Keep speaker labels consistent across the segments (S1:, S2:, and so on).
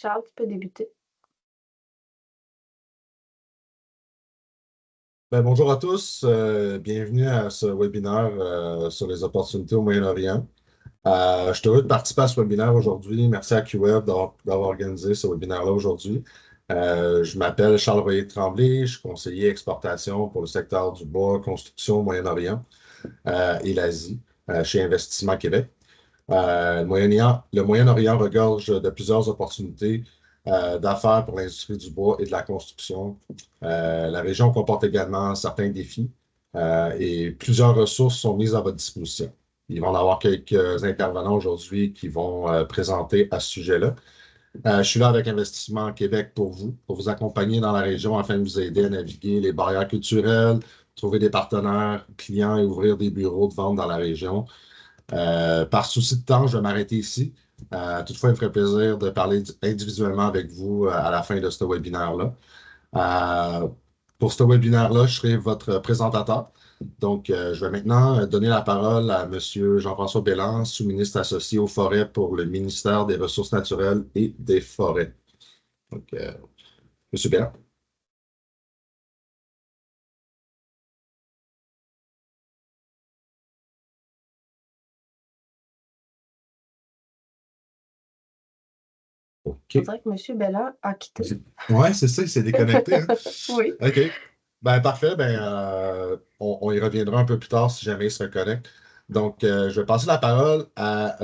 S1: Charles, tu peux débuter.
S2: Bonjour à tous, bienvenue à ce webinaire sur les opportunités au Moyen-Orient. Je suis heureux de participer à ce webinaire aujourd'hui. Merci à QWeb d'avoir organisé ce webinaire-là aujourd'hui. Je m'appelle Charles Royer Tremblay, je suis conseiller exportation pour le secteur du bois, construction au Moyen-Orient et l'Asie chez Investissement Québec. Le Moyen-Orient regorge de plusieurs opportunités d'affaires pour l'industrie du bois et de la construction. La région comporte également certains défis et plusieurs ressources sont mises à votre disposition. Il va y en avoir quelques intervenants aujourd'hui qui vont présenter à ce sujet-là. Je suis là avec Investissement Québec pour vous accompagner dans la région afin de vous aider à naviguer les barrières culturelles, trouver des partenaires clients et ouvrir des bureaux de vente dans la région. Par souci de temps, je vais m'arrêter ici. Toutefois, il me ferait plaisir de parler individuellement avec vous à la fin de ce webinaire-là. Euh, pour ce webinaire-là, je serai votre présentateur. Donc, je vais maintenant donner la parole à M. Jean-François Belland, sous-ministre associé aux forêts pour le ministère des Ressources naturelles et des Forêts. Donc, M. Belland.
S1: On
S2: OK.
S1: dirait que M. Bella a quitté.
S2: Oui, c'est ça, il s'est déconnecté, hein?
S1: Oui.
S2: OK. Parfait. On y reviendra un peu plus tard si jamais il se reconnecte. Donc, je vais passer la parole à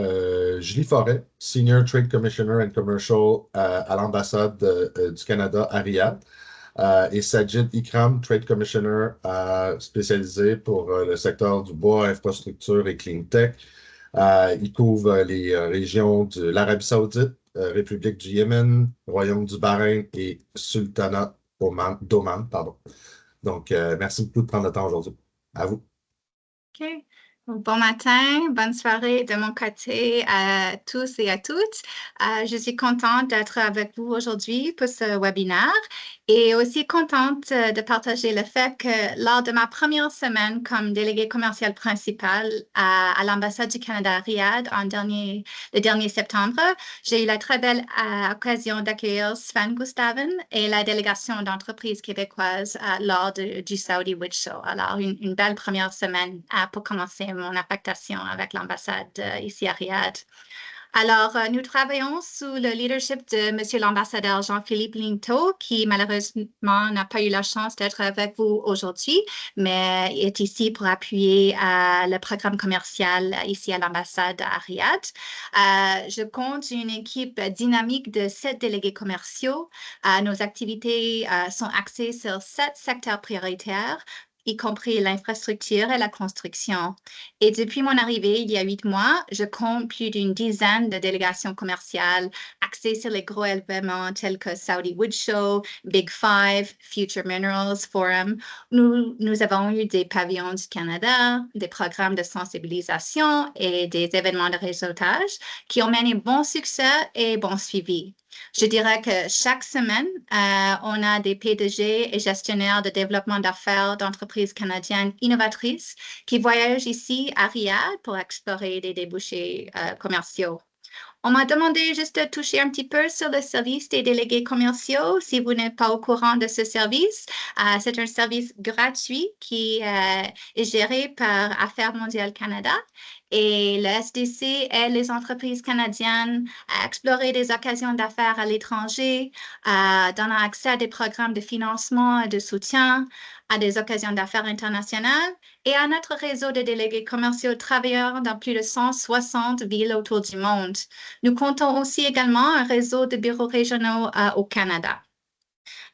S2: Julie Forêt, Senior Trade Commissioner and Commercial à l'ambassade du Canada à Riyad, et Sajid Ikram, Trade Commissioner spécialisé pour le secteur du bois, infrastructure et clean tech. Il couvre les régions de l'Arabie Saoudite, République du Yémen, Royaume du Bahreïn et Sultanat d'Oman, pardon. Donc, merci beaucoup de prendre le temps aujourd'hui. À vous.
S3: OK. Bon matin, bonne soirée de mon côté à tous et à toutes. Je suis contente d'être avec vous aujourd'hui pour ce webinaire et aussi contente de partager le fait que lors de ma première semaine comme déléguée commerciale principale à l'ambassade du Canada à Riyad le dernier septembre, j'ai eu la très belle occasion d'accueillir Sven Gustaven et la délégation d'entreprises québécoises lors du Saudi Wood Show. Alors, une belle première semaine pour commencer mon affectation avec l'ambassade ici à Riyad. Alors, nous travaillons sous le leadership de M. l'ambassadeur Jean-Philippe Linteau, qui malheureusement n'a pas eu la chance d'être avec vous aujourd'hui, mais est ici pour appuyer le programme commercial ici à l'ambassade à Riyad. Je compte une équipe dynamique de 7 délégués commerciaux. Nos activités sont axées sur 7 secteurs prioritaires, y compris l'infrastructure et la construction. Et depuis mon arrivée, il y a 8 mois, je compte plus d'une dizaine de délégations commerciales axées sur les gros événements tels que Saudi Wood Show, Big Five, Future Minerals Forum. Nous avons eu des pavillons du Canada, des programmes de sensibilisation et des événements de réseautage qui ont mené bon succès et bon suivi. Je dirais que chaque semaine, on a des PDG et gestionnaires de développement d'affaires d'entreprises canadiennes innovatrices qui voyagent ici à Riyad pour explorer des débouchés commerciaux. On m'a demandé juste de toucher un petit peu sur le service des délégués commerciaux. Si vous n'êtes pas au courant de ce service, c'est un service gratuit qui est géré par Affaires mondiales Canada. Et le SDC aide les entreprises canadiennes à explorer des occasions d'affaires à l'étranger, donnant accès à des programmes de financement et de soutien, à des occasions d'affaires internationales et à notre réseau de délégués commerciaux travailleurs dans plus de 160 villes autour du monde. Nous comptons aussi également un réseau de bureaux régionaux au Canada.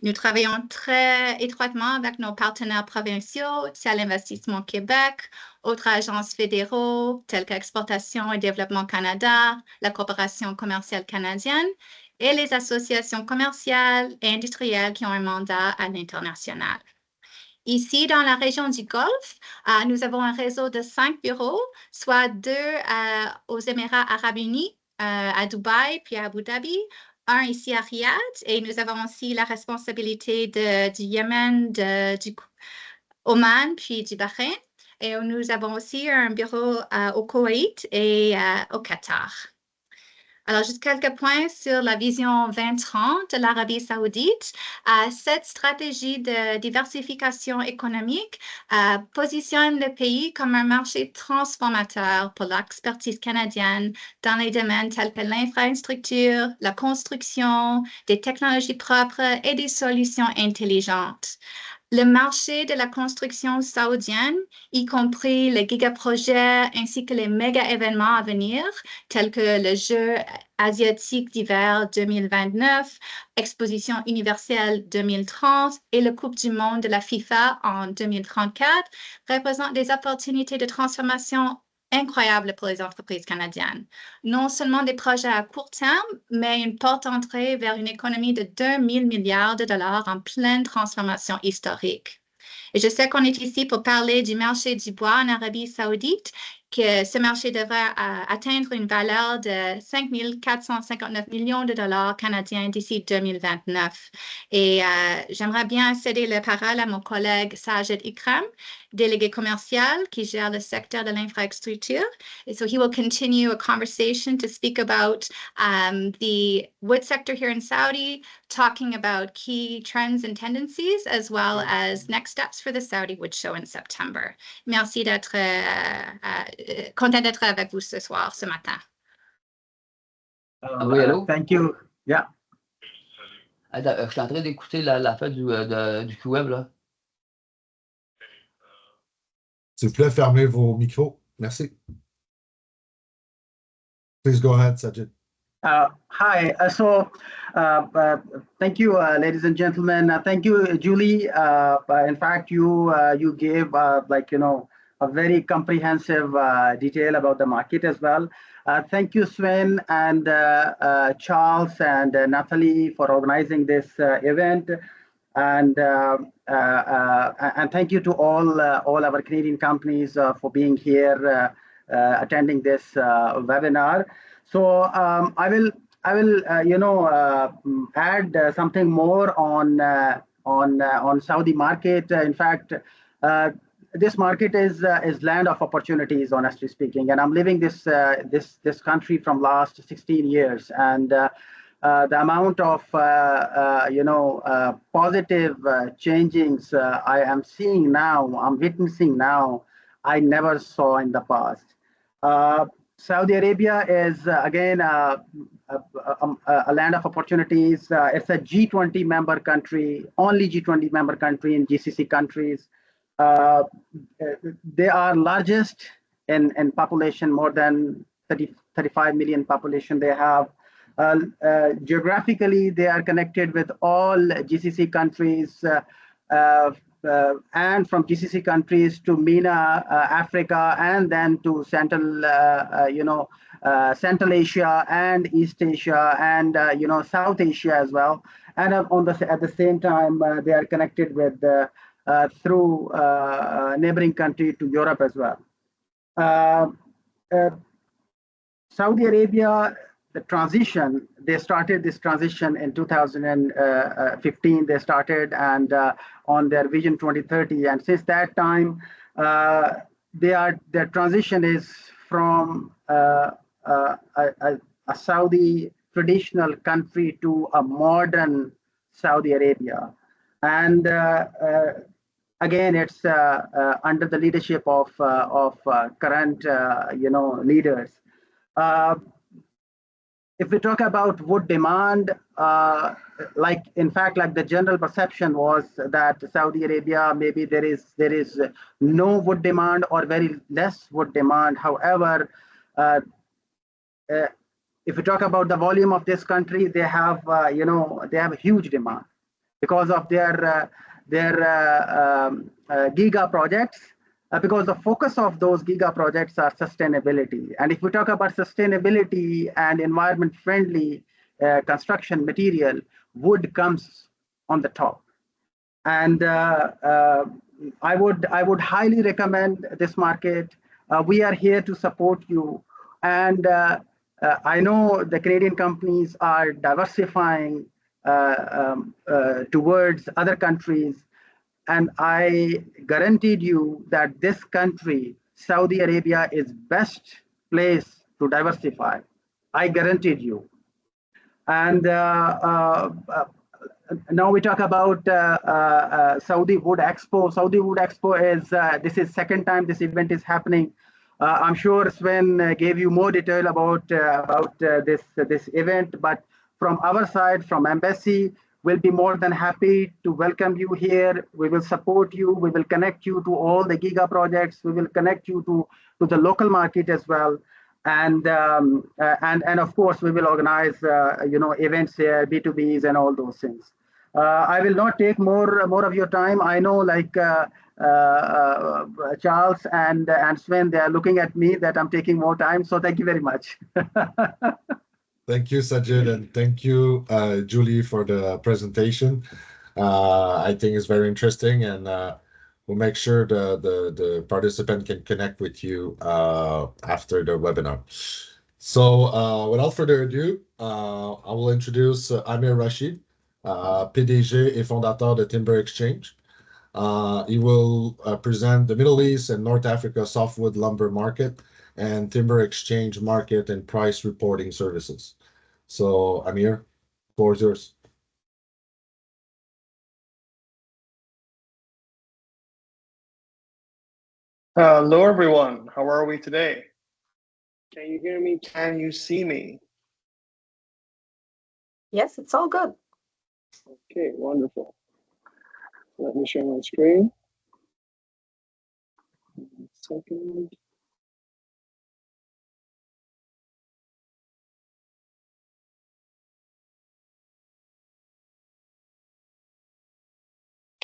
S3: Nous travaillons très étroitement avec nos partenaires provinciaux, tels Investissement Québec, autres agences fédéraux telles qu'Exportation et Développement Canada, la Coopération commerciale canadienne et les associations commerciales et industrielles qui ont un mandat à l'international. Ici, dans la région du Golfe, nous avons un réseau de 5 bureaux, soit 2 aux Émirats arabes unis, à Dubaï, puis à Abu Dhabi, un ici à Riyad, et nous avons aussi la responsabilité du Yémen, du Oman, puis du Bahreïn. Et nous avons aussi un bureau au Koweït et au Qatar. Alors, juste quelques points sur la vision 2030 de l'Arabie saoudite. Cette stratégie de diversification économique positionne le pays comme un marché transformateur pour l'expertise canadienne dans les domaines tels que l'infrastructure, la construction, des technologies propres et des solutions intelligentes. Le marché de la construction saoudienne, y compris les gigaprojets ainsi que les méga-événements à venir, tels que le Jeu asiatique d'hiver 2029, Exposition universelle 2030 et la Coupe du monde de la FIFA en 2034, représentent des opportunités de transformation incroyables pour les entreprises canadiennes. Non seulement des projets à court terme, mais une porte d'entrée vers une économie de 2 000 milliards de dollars en pleine transformation historique. Et je sais qu'on est ici pour parler du marché du bois en Arabie saoudite, que ce marché devrait atteindre une valeur de 5 459 millions de dollars canadiens d'ici 2029. Et j'aimerais bien céder la parole à mon collègue Sajid Ikram, délégué commercial qui gère le secteur de l'infrastructure. And so he will continue a conversation to speak about the wood sector here in Saudi, talking about key trends and tendencies, as well as next steps for the Saudi Wood Show in September. Merci d'être content d'être avec vous ce soir, ce matin.
S4: Oui, allô?
S5: Thank you. Yeah.
S4: Je suis en train d'écouter la fin du QWeb, là.
S2: S'il vous plaît, fermez vos micros. Merci. Please go ahead, Sajid.
S5: Hi. Thank you, ladies and gentlemen. Thank you, Julie. In fact, you gave a very comprehensive detail about the market as well. Thank you, Sven and Charles and Natalie for organizing this event. And thank you to all our Canadian companies for being here, attending this webinar. So I will add something more on Saudi market. In fact, this market is land of opportunities, honestly speaking. And I'm living this country from last 16 years, and the amount of positive changings I am seeing now, I'm witnessing now, I never saw in the past. Saudi Arabia is again a land of opportunities. It's a G20 member country, only G20 member country in GCC countries. They are largest in population, more than 35 million population they have. Geographically, they are connected with all GCC countries, and from GCC countries to MENA, Africa, and then to Central Asia and East Asia, and South Asia as well. And at the same time, they are connected with through neighboring country to Europe as well. Saudi Arabia, the transition, they started this transition in 2015. They started and on their Vision 2030, and since that time, their transition is from a Saudi traditional country to a modern Saudi Arabia, and again, it's under the leadership of current leaders. If we talk about wood demand, in fact, the general perception was that Saudi Arabia, maybe there is no wood demand or very less wood demand. However, if we talk about the volume of this country, they have they have a huge demand because of their giga projects. Because the focus of those giga projects are sustainability. And if we talk about sustainability and environment-friendly construction material, wood comes on the top. And I would highly recommend this market. We are here to support you. And I know the Canadian companies are diversifying towards other countries. And I guaranteed you that this country, Saudi Arabia, is best place to diversify. I guaranteed you. And now we talk about Saudi Wood Expo. Saudi Wood Expo is this is second time this event is happening. I'm sure Sven gave you more detail about this event, but from our side, from Embassy, we'll be more than happy to welcome you here. We will support you. We will connect you to all the Giga projects. We will connect you to the local market as well. And of course, we will organize events here, B2Bs, and all those things. I will not take more of your time. I know, like Charles and Sven, they are looking at me that I'm taking more time. So thank you very much.
S2: Thank you, Sajid, and thank you, Julie, for the presentation. I think it's very interesting, and we'll make sure the participant can connect with you after the webinar. So without further ado, I will introduce Amir Rashid, PDG et fondateur de Timber Exchange. He will present the Middle East and North Africa softwood lumber market and timber exchange market and price reporting services. So Amir, the floor is yours.
S6: Hello, everyone. How are we today? Can you hear me? Can you see me?
S1: Yes, it's all good.
S6: Okay, wonderful. Let me share my screen. 1 second.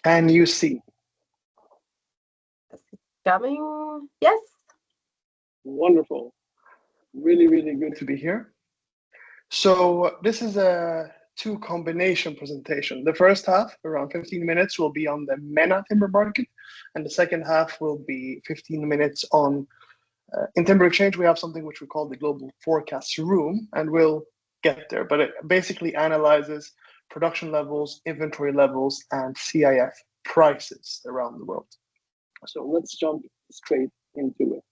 S6: Can you see?
S1: Coming. Yes.
S6: Wonderful. Really, really good to be here. So this is a two combination presentation. The first half, around 15 minutes, will be on the MENA timber market, and the second half will be 15 minutes on in Timber Exchange. We have something which we call the Global Forecast Room, and we'll get there, but it basically analyzes production levels, inventory levels, and CIF prices around the world. So let's jump straight into it.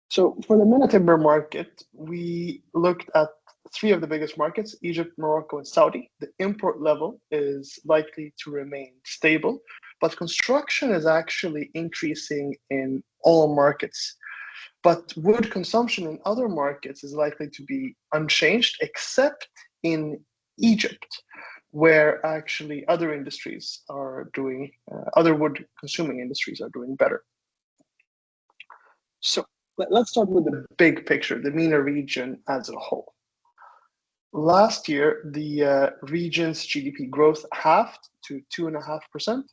S6: So for the MENA timber market, we looked at three of the biggest markets, Egypt, Morocco, and Saudi. The import level is likely to remain stable, but construction is actually increasing in all markets. But wood consumption in other markets is likely to be unchanged, except in Egypt, where actually other industries are doing, other wood consuming industries are doing better. So let's start with the big picture, the MENA region as a whole. Last year, the region's GDP growth halved to 2.5%,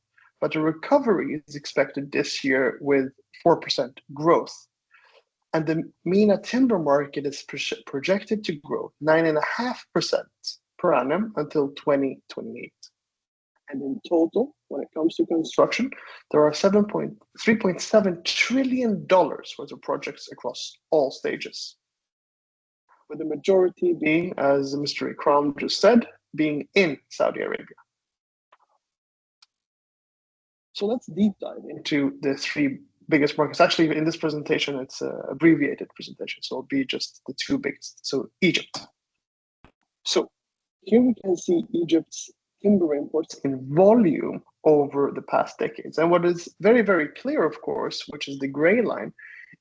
S6: but a recovery is expected this year with 4% growth. And the MENA timber market is projected to grow 9.5% per annum until 2028. And in total, when it comes to construction, there are $3.7 trillion worth of projects across all stages, with the majority being, as Mr. Ikram just said, being in Saudi Arabia. So let's deep dive into the three biggest markets. Actually, in this presentation, it's an abbreviated presentation, so it'll be just the two biggest. So Egypt. So here we can see Egypt's timber imports in volume over the past decades. And what is very, very clear, of course, which is the gray line,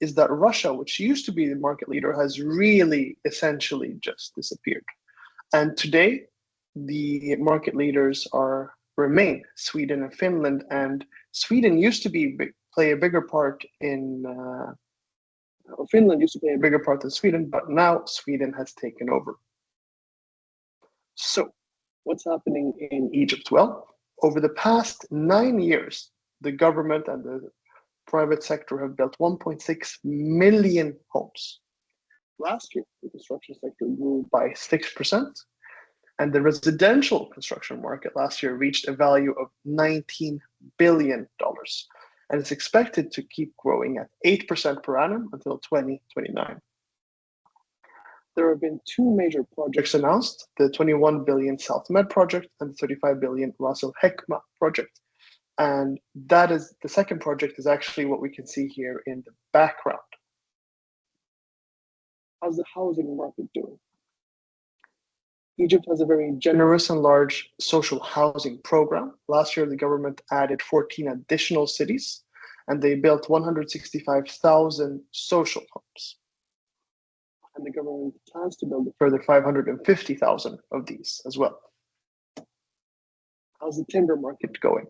S6: is that Russia, which used to be the market leader, has really essentially just disappeared. And today, the market leaders remain Sweden and Finland. And Sweden used to play a bigger part in, Finland used to play a bigger part than Sweden, but now Sweden has taken over. So what's happening in Egypt? Well, over the past 9 years, the government and the private sector have built 1.6 million homes. Last year, the construction sector grew by 6%, and the residential construction market last year reached a value of $19 billion, and it's expected to keep growing at 8% per annum until 2029. There have been two major projects announced, the 21 billion South Med project and the 35 billion Ras Al Hekma project. And that is, the second project is actually what we can see here in the background. How's the housing market doing? Egypt has a very generous and large social housing program. Last year, the government added 14 additional cities, and they built 165,000 social homes. And the government plans to build a further 550,000 of these as well. How's the timber market going?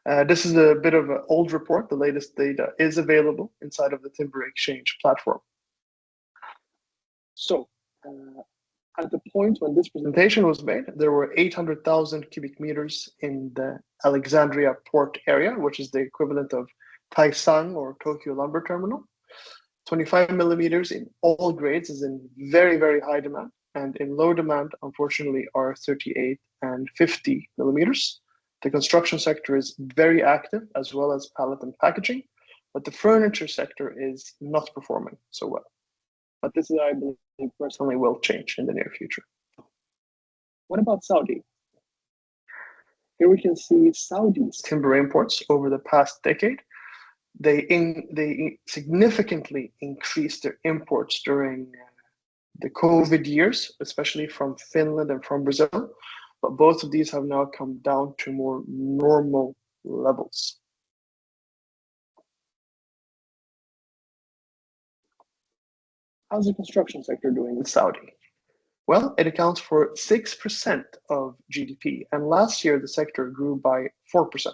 S6: This is a bit of an old report. The latest data is available inside of the Timber Exchange platform. So, at the point when this presentation was made, there were 800,000 cubic meters in the Alexandria port area, which is the equivalent of Taisang or Tokyo Lumber Terminal. 25 millimeters in all grades is in very, very high demand, and in low demand, unfortunately, are 38 and 50 millimeters. The construction sector is very active, as well as pallet and packaging, but the furniture sector is not performing so well. But this is, I believe, personally will change in the near future. What about Saudi? Here we can see Saudi's timber imports over the past decade. They significantly increased their imports during the COVID years, especially from Finland and from Brazil. But both of these have now come down to more normal levels. How's the construction sector doing in Saudi? Well, it accounts for 6% of GDP, and last year the sector grew by 4%.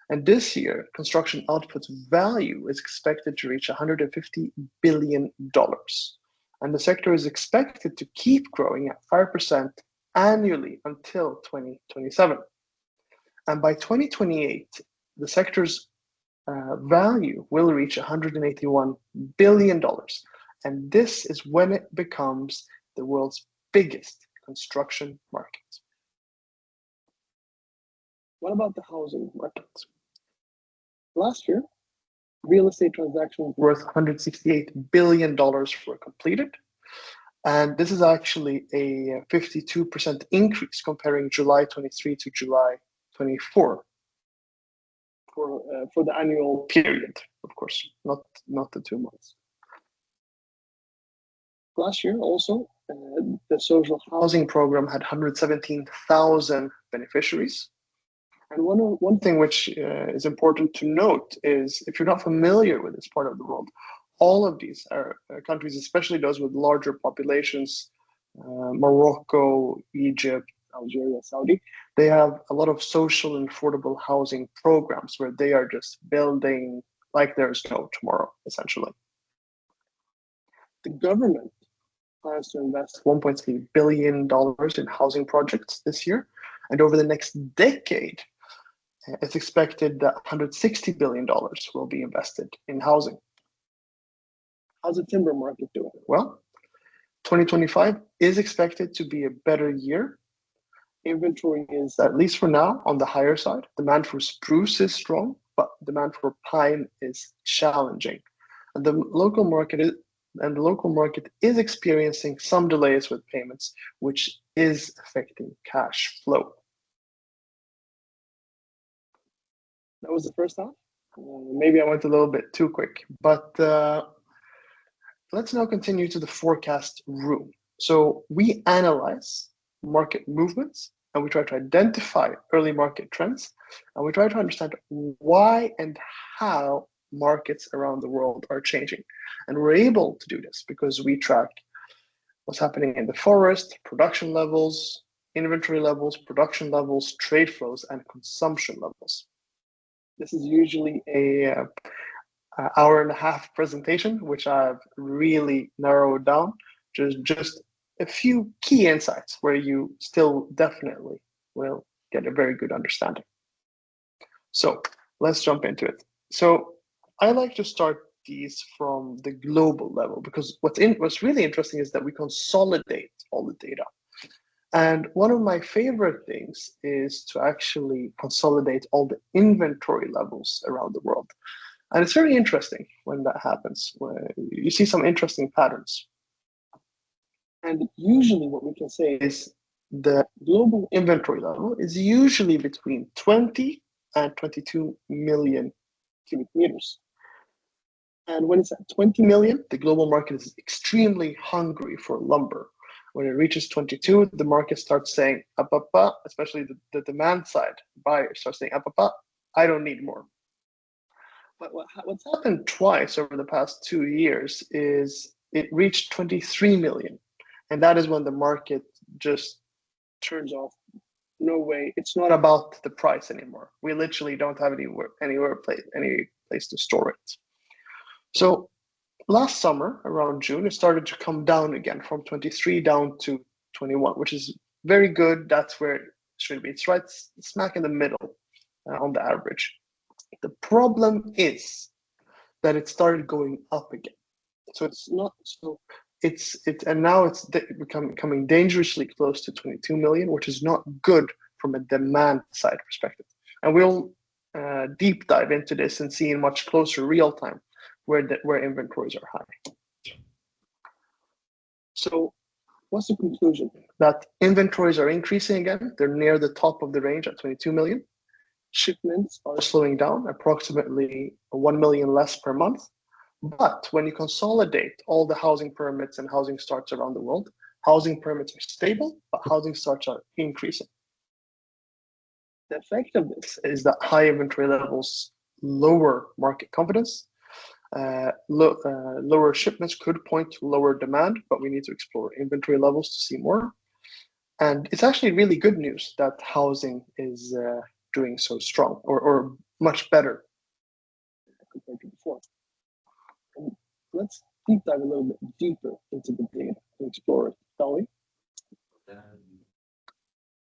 S6: And this year, construction output value is expected to reach $150 billion. And the sector is expected to keep growing at 5% annually until 2027. And by 2028, the sector's value will reach $181 billion. And this is when it becomes the world's biggest construction market. What about the housing market? Last year, real estate transactions worth $168 billion were completed. And this is actually a 52% increase comparing July 23 to July 24 for the annual period, of course, not the 2 months. Last year also, the social housing program had 117,000 beneficiaries. And one thing which is important to note is, if you're not familiar with this part of the world, all of these are countries, especially those with larger populations, Morocco, Egypt, Algeria, Saudi, they have a lot of social and affordable housing programs where they are just building like there's no tomorrow, essentially. The government plans to invest $1.3 billion in housing projects this year. And over the next decade, it's expected that $160 billion will be invested in housing. How's the timber market doing? Well, 2025 is expected to be a better year. Inventory is, at least for now, on the higher side. Demand for spruce is strong, but demand for pine is challenging. And the local market is experiencing some delays with payments, which is affecting cash flow. That was the first half. Maybe I went a little bit too quick, but let's now continue to the forecast room. So we analyze market movements, and we try to identify early market trends, and we try to understand why and how markets around the world are changing. And we're able to do this because we track what's happening in the forest, production levels, inventory levels, production levels, trade flows, and consumption levels. This is usually an hour and a half presentation, which I've really narrowed down to just a few key insights where you still definitely will get a very good understanding. So let's jump into it. So I like to start these from the global level, because what's really interesting is that we consolidate all the data. And one of my favorite things is to actually consolidate all the inventory levels around the world. And it's very interesting when that happens, where you see some interesting patterns. And usually what we can say is the global inventory level is usually between 20 and 22 million cubic meters. And when it's at 20 million, the global market is extremely hungry for lumber. When it reaches 22, the market starts saying, up, especially the demand side, buyers start saying, up, I don't need more. But what's happened twice over the past 2 years is it reached 23 million. And that is when the market just turns off. No way, it's not about the price anymore. We literally don't have any place to store it. So last summer, around June, it started to come down again from 23 down to 21, which is very good. That's where it should be. It's right smack in the middle on the average. The problem is that it started going up again. So it's not so. And now it's becoming dangerously close to 22 million, which is not good from a demand side perspective. And we'll deep dive into this and see in much closer real time where inventories are high. So what's the conclusion? That inventories are increasing again. They're near the top of the range at 22 million. Shipments are slowing down, approximately 1 million less per month. But when you consolidate all the housing permits and housing starts around the world, housing permits are stable, but housing starts are increasing. The effect of this is that high inventory levels lower market confidence. Lower shipments could point to lower demand, but we need to explore inventory levels to see more. And it's actually really good news that housing is doing so strong or much better compared to before. And let's deep dive a little bit deeper into the data to explore it, shall we?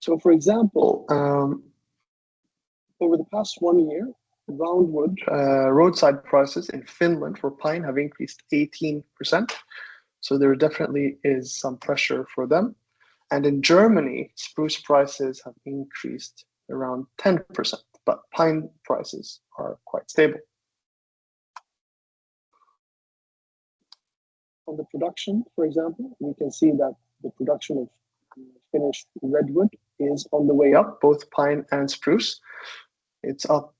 S6: So for example, over the past 1 year, roundwood roadside prices in Finland for pine have increased 18%. So there definitely is some pressure for them. And in Germany, spruce prices have increased around 10%, but pine prices are quite stable. On the production, for example, we can see that the production of Finnish redwood is on the way up, both pine and spruce. It's up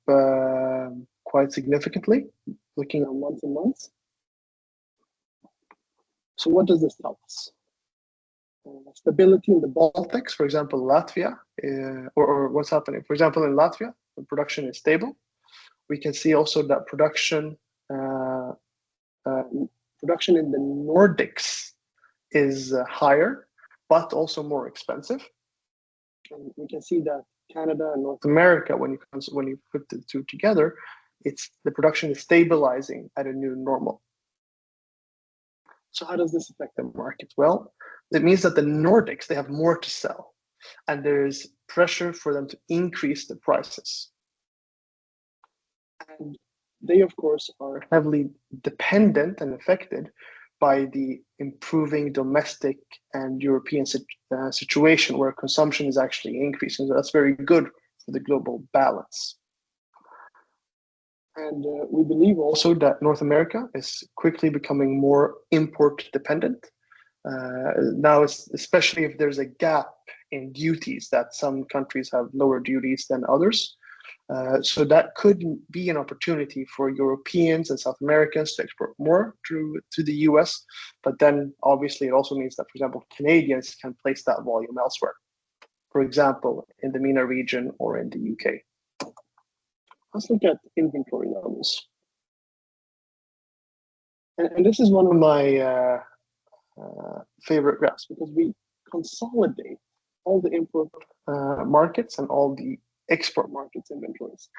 S6: quite significantly, looking on month and month. So what does this tell us? Stability in the Baltics, for example, Latvia, or what's happening. For example, in Latvia, the production is stable. We can see also that production in the Nordics is higher, but also more expensive. And we can see that Canada and North America, when you put the two together, the production is stabilizing at a new normal. So how does this affect the market? Well, it means that the Nordics, they have more to sell, and there's pressure for them to increase the prices. And they, of course, are heavily dependent and affected by the improving domestic and European situation where consumption is actually increasing. So that's very good for the global balance. And we believe also that North America is quickly becoming more import dependent. Now, especially if there's a gap in duties, that some countries have lower duties than others. So that could be an opportunity for Europeans and South Americans to export more to the US. But then obviously it also means that, for example, Canadians can place that volume elsewhere. For example, in the MENA region or in the UK. Let's look at inventory levels. And this is one of my favorite graphs, because we consolidate all the import markets and all the export markets inventories.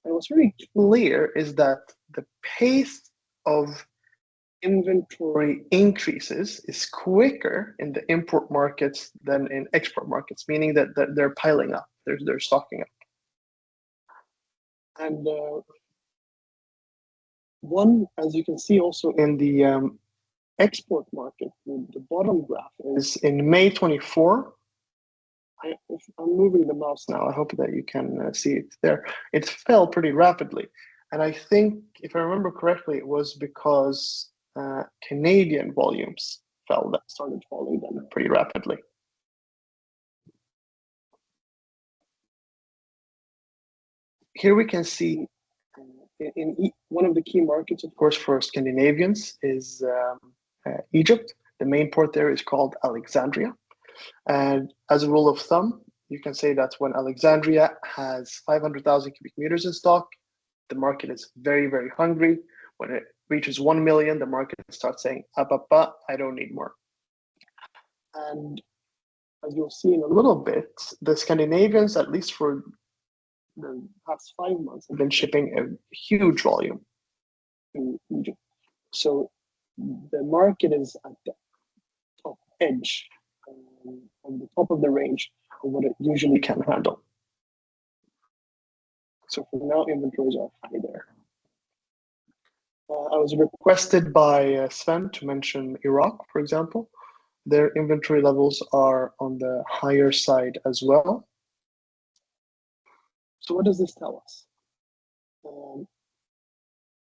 S6: And what's really clear is that the pace of inventory increases is quicker in the import markets than in export markets, meaning that they're piling up, they're stocking up. And as you can see also in the export market, the bottom graph is in May 24. If I'm moving the mouse now, I hope that you can see it there. It fell pretty rapidly. And I think, if I remember correctly, it was because Canadian volumes fell, that started falling then pretty rapidly. Here we can see one of the key markets, of course, for Scandinavians is Egypt. The main port there is called Alexandria. And as a rule of thumb, you can say that when Alexandria has 500,000 cubic meters in stock, the market is very, very hungry. When it reaches 1 million, the market starts saying, I don't need more. And as you'll see in a little bit, the Scandinavians, at least for the past 5 months, have been shipping a huge volume to Egypt. So the market is at the top edge, on the top of the range of what it usually can handle. So for now, inventories are high there. I was requested by Sven to mention Iraq, for example. Their inventory levels are on the higher side as well. So what does this tell us?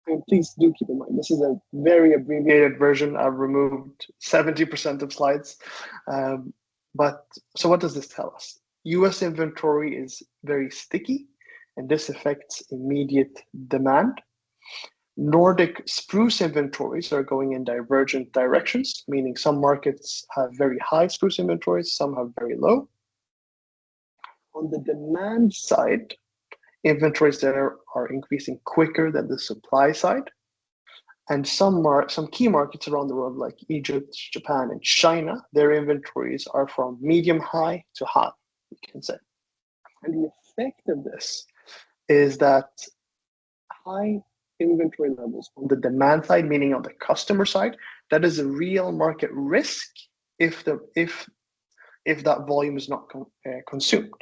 S6: And please do keep in mind, this is a very abbreviated version. I've removed 70% of slides. But so what does this tell us? US inventory is very sticky, and this affects immediate demand. Nordic spruce inventories are going in divergent directions, meaning some markets have very high spruce inventories, some have very low. On the demand side, inventories there are increasing quicker than the supply side. And some key markets around the world, like Egypt, Japan, and China, their inventories are from medium high to high, we can say. And the effect of this is that high inventory levels on the demand side, meaning on the customer side, that is a real market risk if that volume is not consumed.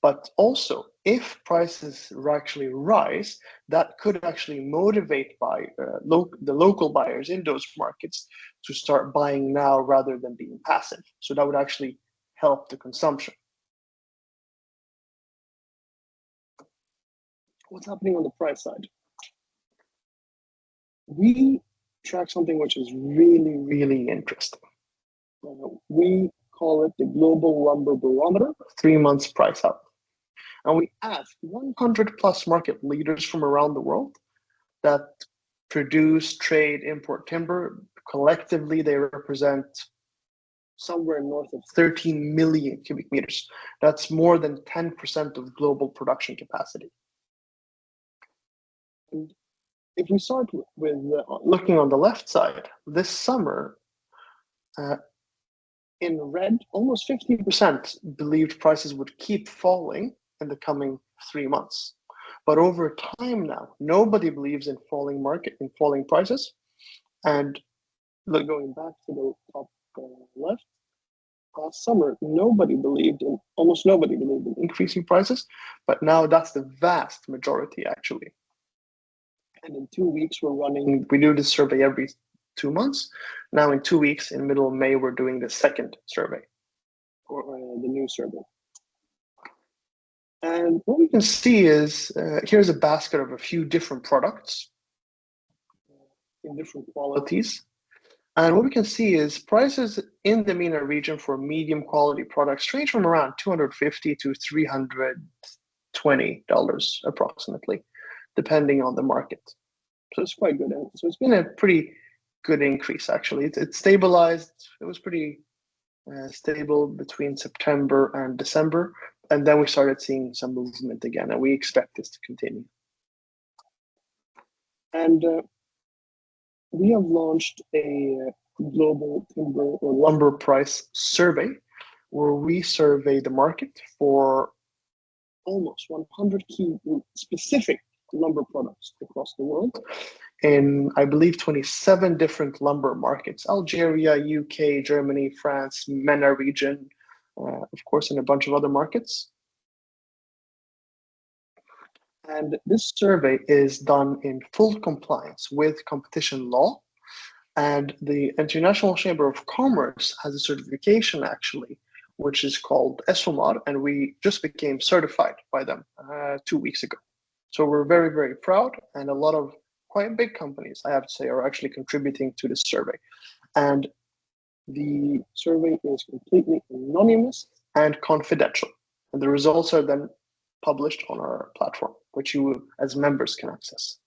S6: But also, if prices actually rise, that could actually motivate the local buyers in those markets to start buying now rather than being passive. So that would actually help the consumption. What's happening on the price side? We track something which is really, really interesting. We call it the Global Lumber Barometer, 3 months price out. And we asked 100 plus market leaders from around the world that produce, trade, import timber. Collectively, they represent somewhere north of 13 million cubic meters. That's more than 10% of global production capacity. And if we start with looking on the left side, this summer, in red, almost 50% believed prices would keep falling in the coming 3 months. But over time now, nobody believes in falling prices. And going back to the top left, last summer, almost nobody believed in increasing prices, but now that's the vast majority actually. And in 2 weeks, we do this survey every 2 months. Now in 2 weeks, in the middle of May, we're doing the second survey, or the new survey. And what we can see is, here's a basket of a few different products in different qualities. And what we can see is prices in the MENA region for medium quality products range from around $250 to $320 approximately, depending on the market. So it's quite good. And so it's been a pretty good increase, actually. It's stabilized. It was pretty stable between September and December. And then we started seeing some movement again, and we expect this to continue. And we have launched a global timber or lumber price survey where we survey the market for almost 100 key specific lumber products across the world in, I believe, 27 different lumber markets: Algeria, UK, Germany, France, MENA region, of course, and a bunch of other markets. And this survey is done in full compliance with competition law. And the International Chamber of Commerce has a certification, actually, which is called ESOMAR, and we just became certified by them 2 weeks ago. So we're very, very proud, and a lot of quite big companies, I have to say, are actually contributing to this survey. And the survey is completely anonymous and confidential. And the results are then published on our platform, which you as members can access.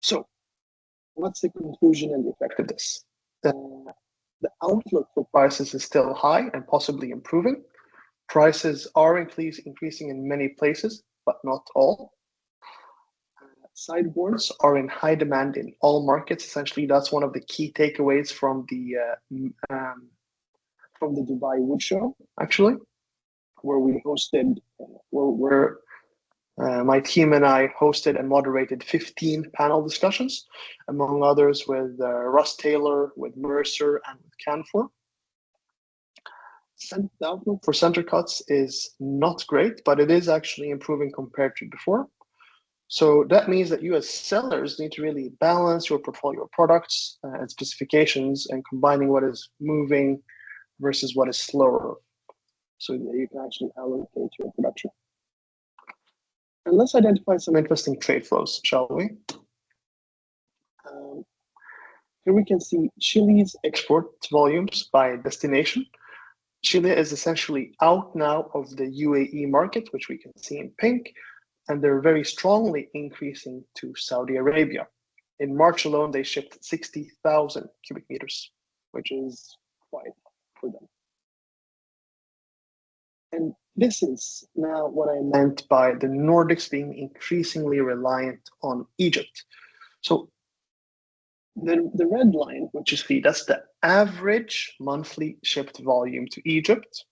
S6: So what's the conclusion and the effect of this? The outlook for prices is still high and possibly improving. Prices are increasing in many places, but not all. Sideboards are in high demand in all markets. Essentially, that's one of the key takeaways from the Dubai Wood Show, actually, where we hosted, my team and I hosted and moderated 15 panel discussions, among others with Russ Taylor, with Mercer, and with Canfor. The outlook for center cuts is not great, but it is actually improving compared to before. So that means that you as sellers need to really balance your portfolio of products and specifications and combining what is moving versus what is slower, so that you can actually allocate your production. And let's identify some interesting trade flows, shall we? Here we can see Chile's export volumes by destination. Chile is essentially out now of the UAE market, which we can see in pink, and they're very strongly increasing to Saudi Arabia. In March alone, they shipped 60,000 cubic meters, which is quite for them. And this is now what I meant by the Nordics being increasingly reliant on Egypt. So the red line, which you see, that's the average monthly shipped volume to Egypt.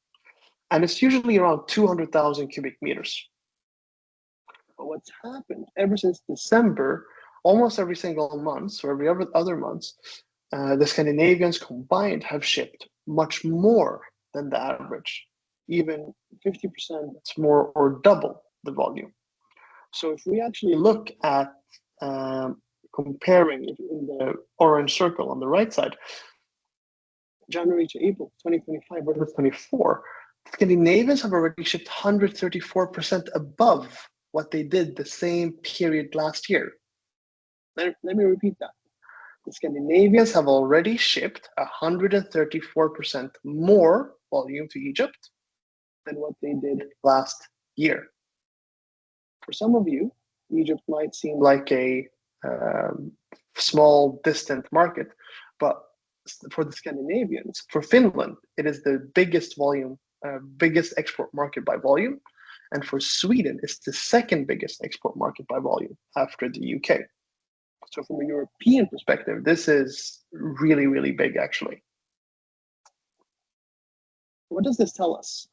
S6: And it's usually around 200,000 cubic meters. But what's happened ever since December, almost every single month or every other month, the Scandinavians combined have shipped much more than the average, even 50% more or double the volume. So if we actually look at comparing in the orange circle on the right side, January to April 2025 versus 24, Scandinavians have already shipped 134% above what they did the same period last year. Let me repeat that. The Scandinavians have already shipped 134% more volume to Egypt than what they did last year. For some of you, Egypt might seem like a small, distant market, but for the Scandinavians, for Finland, it is the biggest volume, biggest export market by volume. And for Sweden, it's the second biggest export market by volume after the UK. So from a European perspective, this is really, really big, actually. What does this tell us?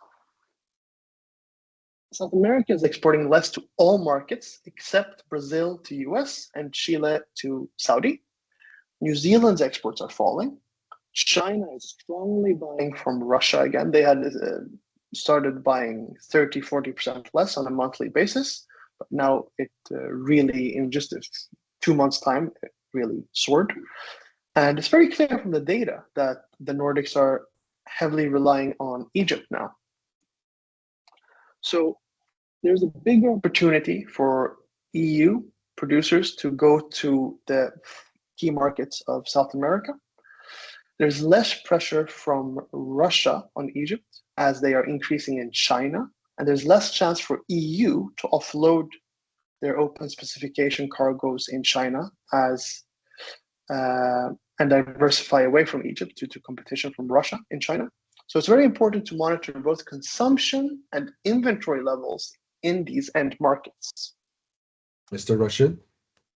S6: South America is exporting less to all markets except Brazil to US and Chile to Saudi. New Zealand's exports are falling. China is strongly buying from Russia again. They had started buying 30-40% less on a monthly basis, but now it really, in just 2 months' time, it really soared. And it's very clear from the data that the Nordics are heavily relying on Egypt now. So there's a bigger opportunity for EU producers to go to the key markets of South America. There's less pressure from Russia on Egypt as they are increasing in China, and there's less chance for EU to offload their open specification cargoes in China as and diversify away from Egypt due to competition from Russia in China. So it's very important to monitor both consumption and inventory levels in these end markets.
S2: Mr. Rashid,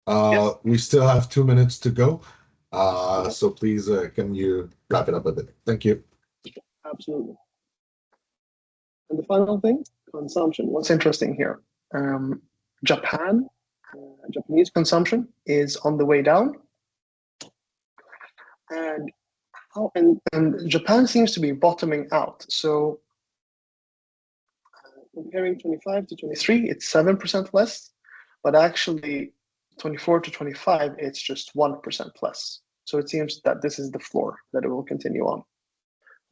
S6: Yes.
S2: we still have 2 minutes to go.
S6: Okay.
S2: So please, can you wrap it up a bit? Thank you.
S6: Absolutely. And the final thing, consumption. What's interesting here? Japanese consumption is on the way down. And Japan seems to be bottoming out. So comparing 25 to 23, it's 7% less, but actually 24 to 25, it's just 1% less. So it seems that this is the floor that it will continue on.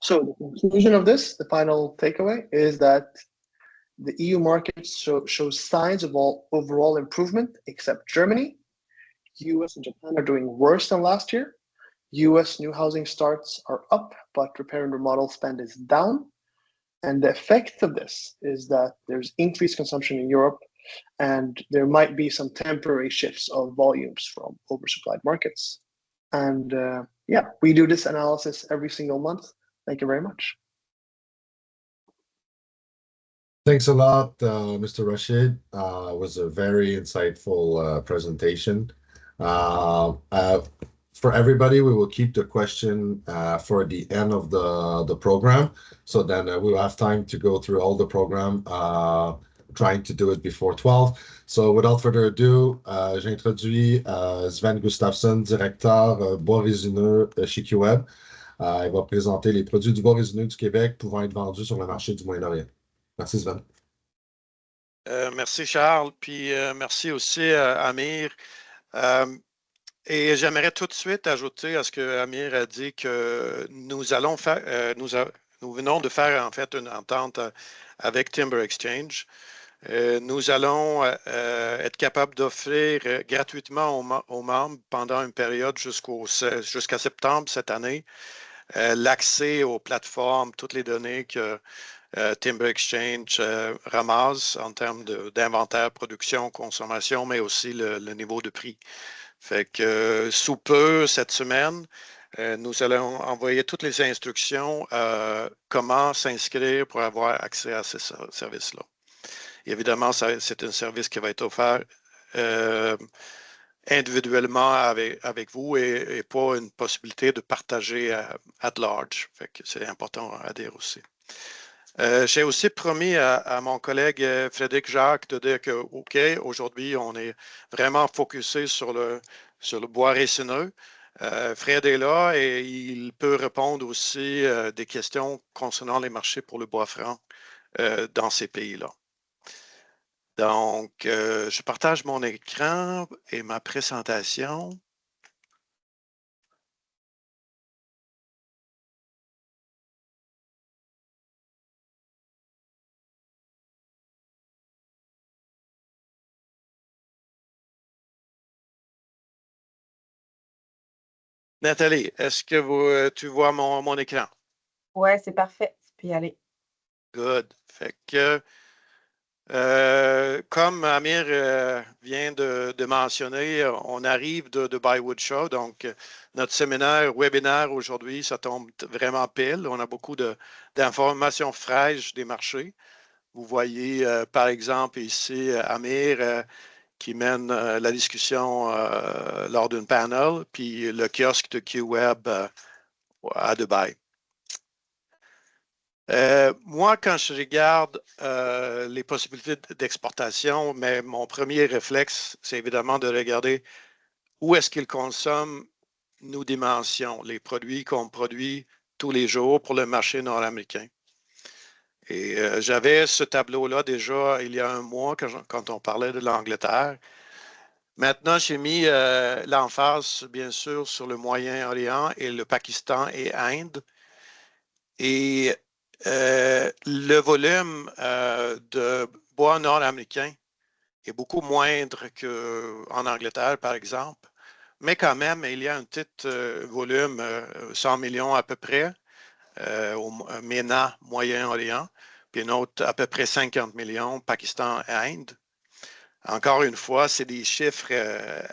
S6: So the conclusion of this, the final takeaway, is that the EU market shows signs of overall improvement, except Germany. US and Japan are doing worse than last year. US new housing starts are up, but repair and remodel spend is down. And the effect of this is that there's increased consumption in Europe, and there might be some temporary shifts of volumes from oversupplied markets. And yeah, we do this analysis every single month. Thank you very much.
S2: Thanks a lot, Mr. Rashid. It was a very insightful presentation. For everybody, we will keep the question for the end of the program. So then we will have time to go through all the program, trying to do it before 12. So without further ado, j'introduis Sven Gustafsson, directeur bois résineux chez QWeb. Il va présenter les produits du bois résineux du Québec pouvant être vendus sur le marché du Moyen-Orient. Merci, Sven.
S7: Merci, Charles. Puis merci aussi, Amir. Et j'aimerais tout de suite ajouter à ce que Amir a dit que nous allons faire, nous venons de faire en fait une entente avec Timber Exchange. Nous allons être capables d'offrir gratuitement aux membres pendant une période jusqu'à septembre cette année l'accès aux plateformes, toutes les données que Timber Exchange ramasse en termes d'inventaire, production, consommation, mais aussi le niveau de prix. Fait que sous peu, cette semaine, nous allons envoyer toutes les instructions comment s'inscrire pour avoir accès à ces services-là. Évidemment, c'est un service qui va être offert individuellement avec vous et pas une possibilité de partager at large. Fait que c'est important à dire aussi. J'ai aussi promis à mon collègue Frédéric Jacques de dire que, OK, aujourd'hui, on est vraiment focusé sur le bois résineux. Fred est là et il peut répondre aussi des questions concernant les marchés pour le bois franc dans ces pays-là. Donc, je partage mon écran et ma présentation. Nathalie, est-ce que tu vois mon écran?
S1: Ouais, c'est parfait. Tu peux y aller.
S7: Good. Fait que, comme Amir vient de mentionner, on arrive de Bywood Show, donc notre webinaire aujourd'hui, ça tombe vraiment pile. On a beaucoup d'informations fraîches des marchés. Vous voyez, par exemple, ici, Amir qui mène la discussion lors d'un panel, puis le kiosque de QWeb à Dubaï. Moi, quand je regarde les possibilités d'exportation, mais mon premier réflexe, c'est évidemment de regarder où est-ce qu'ils consomment nos dimensions, les produits qu'on produit tous les jours pour le marché nord-américain. Et j'avais ce tableau-là déjà il y a un mois quand on parlait de l'Angleterre. Maintenant, j'ai mis l'emphase, bien sûr, sur le Moyen-Orient et le Pakistan et Inde. Et le volume de bois nord-américain est beaucoup moindre qu'en Angleterre, par exemple. Mais quand même, il y a un petit volume, 100 millions à peu près, au MENA, Moyen-Orient, puis un autre à peu près 50 millions, Pakistan et Inde. Encore une fois, c'est des chiffres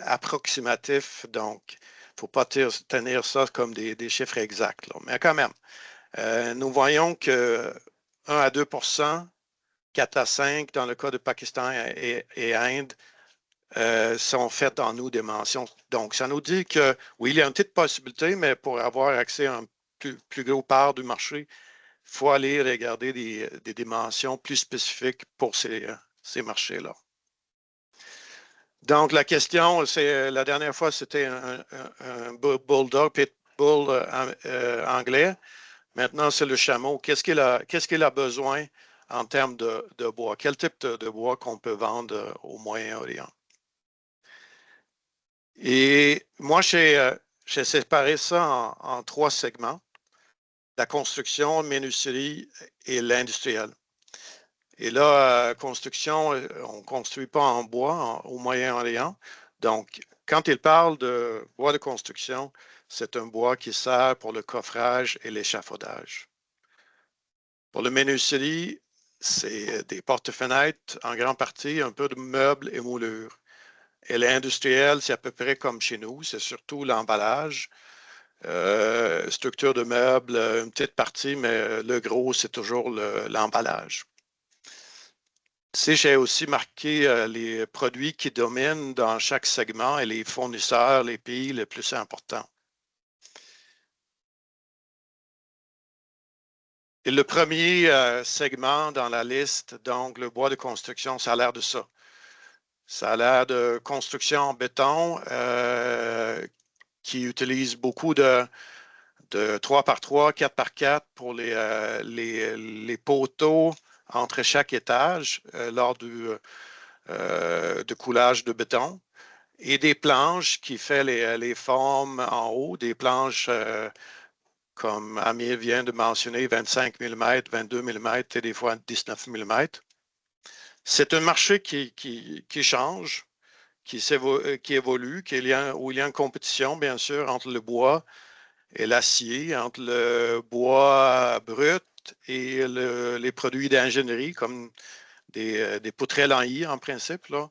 S7: approximatifs, donc il ne faut pas tenir ça comme des chiffres exacts. Là. Mais quand même, nous voyons que 1 à 2 4 à 5 dans le cas de Pakistan et Inde sont faits en nos dimensions. Donc, ça nous dit que oui, il y a une petite possibilité, mais pour avoir accès à un plus gros part du marché, il faut aller regarder des dimensions plus spécifiques pour ces marchés-là. Donc, la question, c'est la dernière fois, c'était un bulldog, pitbull anglais. Maintenant, c'est le chameau. Qu'est-ce qu'il a besoin en termes de bois? Quel type de bois qu'on peut vendre au Moyen-Orient? Et moi, j'ai séparé ça en 3 segments. La construction, la menuiserie et l'industriel. Et là, construction, on ne construit pas en bois au Moyen-Orient. Donc, quand il parle de bois de construction, c'est un bois qui sert pour le coffrage et l'échafaudage. Pour le menuiserie, c'est des portes-fenêtres en grande partie, un peu de meubles et moulures. Et l'industriel, c'est à peu près comme chez nous, c'est surtout l'emballage. Structure de meubles, une petite partie, mais le gros, c'est toujours l'emballage. Ici, j'ai aussi marqué les produits qui dominent dans chaque segment et les fournisseurs, les pays les plus importants. Et le premier segment dans la liste, donc le bois de construction, ça a l'air de ça. Ça a l'air de construction en béton qui utilise beaucoup de 3x3, 4x4 pour les poteaux entre chaque étage lors du coulage de béton et des planches qui fait les formes en haut, des planches comme Amir vient de mentionner, 25 mm, 22 mm et des fois 19 mm. C'est un marché qui change, qui évolue, où il y a une compétition, bien sûr, entre le bois et l'acier, entre le bois brut et les produits d'ingénierie, comme des poutrelles en I, en principe. Là.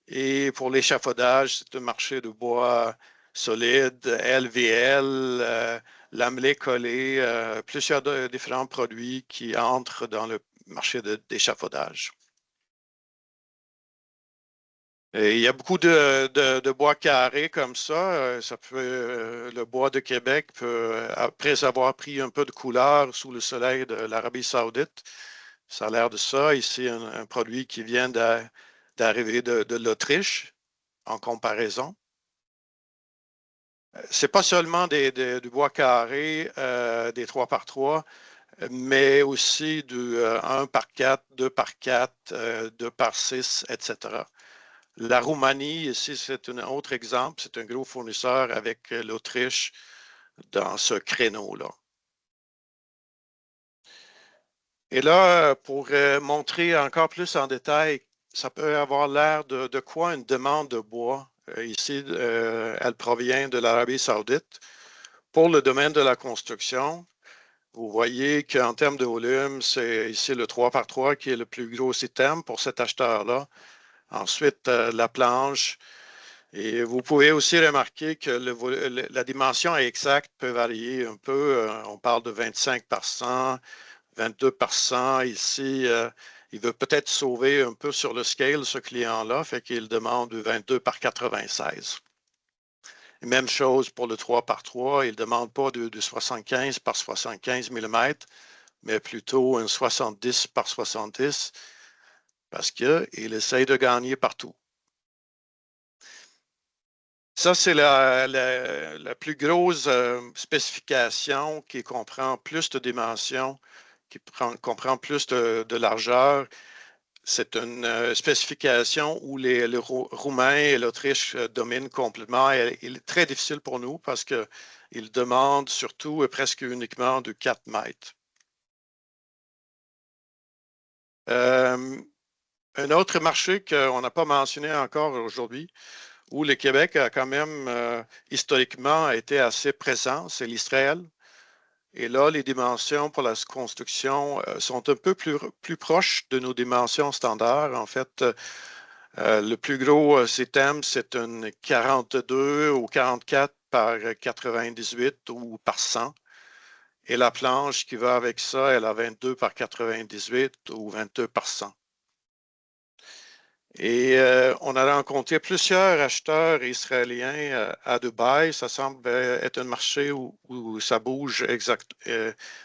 S7: Et pour l'échafaudage, c'est un marché de bois solide, LVL, lamelé collé, plusieurs différents produits qui entrent dans le marché d'échafaudage. Et il y a beaucoup de bois carrés comme ça. Le bois de Québec peut, après avoir pris un peu de couleur sous le soleil de l'Arabie Saoudite, ça a l'air de ça. Ici, un produit qui vient d'arriver de l'Autriche en comparaison. Ce n'est pas seulement du bois carré, des 3x3, mais aussi du 1x4, 2x4, 2x6, etc. La Roumanie, ici, c'est un autre exemple. C'est un gros fournisseur avec l'Autriche dans ce créneau-là. Et là, pour montrer encore plus en détail, ça peut avoir l'air de quoi une demande de bois. Ici, elle provient de l'Arabie Saoudite. Pour le domaine de la construction, vous voyez qu'en termes de volume, c'est ici le 3x3 qui est le plus gros item pour cet acheteur-là. Ensuite, la planche. Et vous pouvez aussi remarquer que la dimension exacte peut varier un peu. On parle de 25 par 100, 22 par 100. Ici, il veut peut-être sauver un peu sur le scale, ce client-là, fait qu'il demande 22 par 96. Même chose pour le 3 par 3. Il ne demande pas de 75 par 75 mm, mais plutôt un 70 par 70 parce qu'il essaye de gagner partout. Ça, c'est la plus grosse spécification qui comprend plus de dimensions, qui comprend plus de largeur. C'est une spécification où le Roumain et l'Autriche dominent complètement. Il est très difficile pour nous parce qu'ils demandent surtout presque uniquement de 4 mètres. Un autre marché qu'on n'a pas mentionné encore aujourd'hui, où le Québec a quand même historiquement été assez présent, c'est l'Israël. Et là, les dimensions pour la construction sont un peu plus proches de nos dimensions standards. En fait, le plus gros système, c'est une 42 ou 44 par 98 ou par 100. Et la planche qui va avec ça, elle a 22 par 98 ou 22 par 100. Et on a rencontré plusieurs acheteurs israéliens à Dubaï. Ça semble être un marché où ça bouge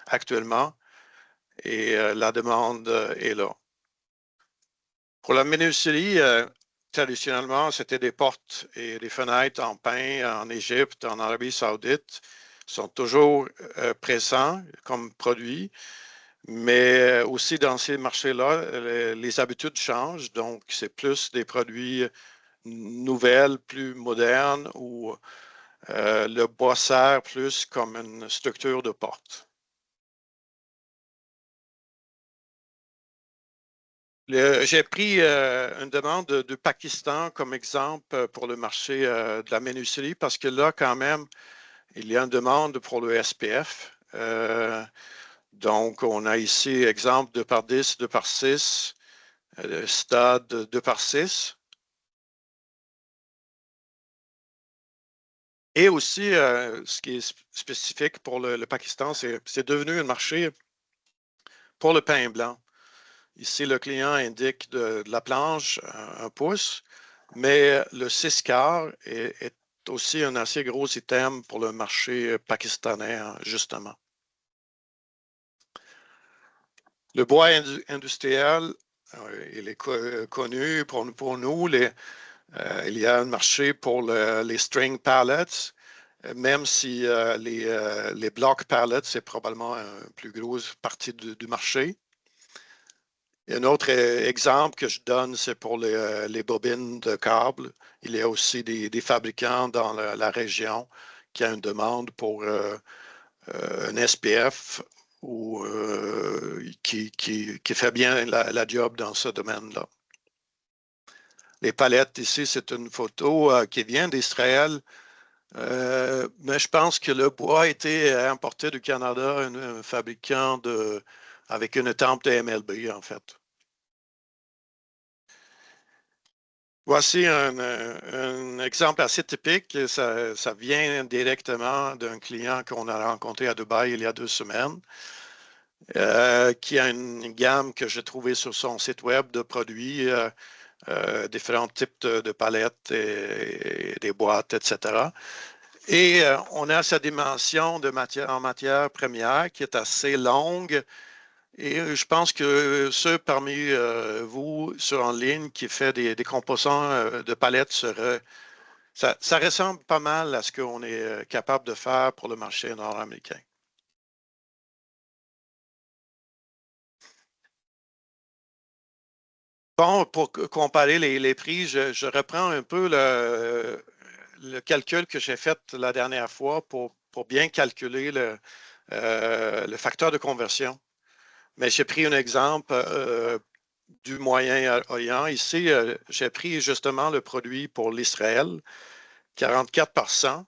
S7: actuellement et la demande est là. Pour la menuiserie, traditionnellement, c'était des portes et des fenêtres en pin en Égypte, en Arabie Saoudite. Ils sont toujours présents comme produits. Mais aussi dans ces marchés-là, les habitudes changent. Donc, c'est plus des produits nouvelles, plus modernes, où le bois sert plus comme une structure de porte. J'ai pris une demande du Pakistan comme exemple pour le marché de la menuiserie parce que là, quand même, il y a une demande pour le SPF. Donc, on a ici exemple 2 par 10, 2 par 6, stade 2 par 6. Et aussi, ce qui est spécifique pour le Pakistan, c'est devenu un marché pour le pain blanc. Ici, le client indique de la planche 1 pouce, mais le 6 quarts est aussi un assez gros item pour le marché pakistanais, justement. Le bois industriel, il est connu pour nous. Il y a un marché pour les string pallets, même si les block pallets, c'est probablement une plus grosse partie du marché. Et un autre exemple que je donne, c'est pour les bobines de câbles. Il y a aussi des fabricants dans la région qui ont une demande pour un SPF ou qui fait bien la job dans ce domaine-là. Les palettes ici, c'est une photo qui vient d'Israël, mais je pense que le bois a été importé du Canada, un fabricant avec une tempe de MLB, en fait. Voici un exemple assez typique. Ça vient directement d'un client qu'on a rencontré à Dubaï il y a 2 semaines, qui a une gamme que j'ai trouvée sur son site web de produits, différents types de palettes et des boîtes, etc. Et on a sa dimension en matière première qui est assez longue. Et je pense que ceux parmi vous en ligne qui fait des composants de palettes, ça ressemble pas mal à ce qu'on est capable de faire pour le marché nord-américain. Bon, pour comparer les prix, je reprends un peu le calcul que j'ai fait la dernière fois pour bien calculer le facteur de conversion. Mais j'ai pris un exemple du Moyen-Orient. Ici, j'ai pris justement le produit pour l'Israël, 44%.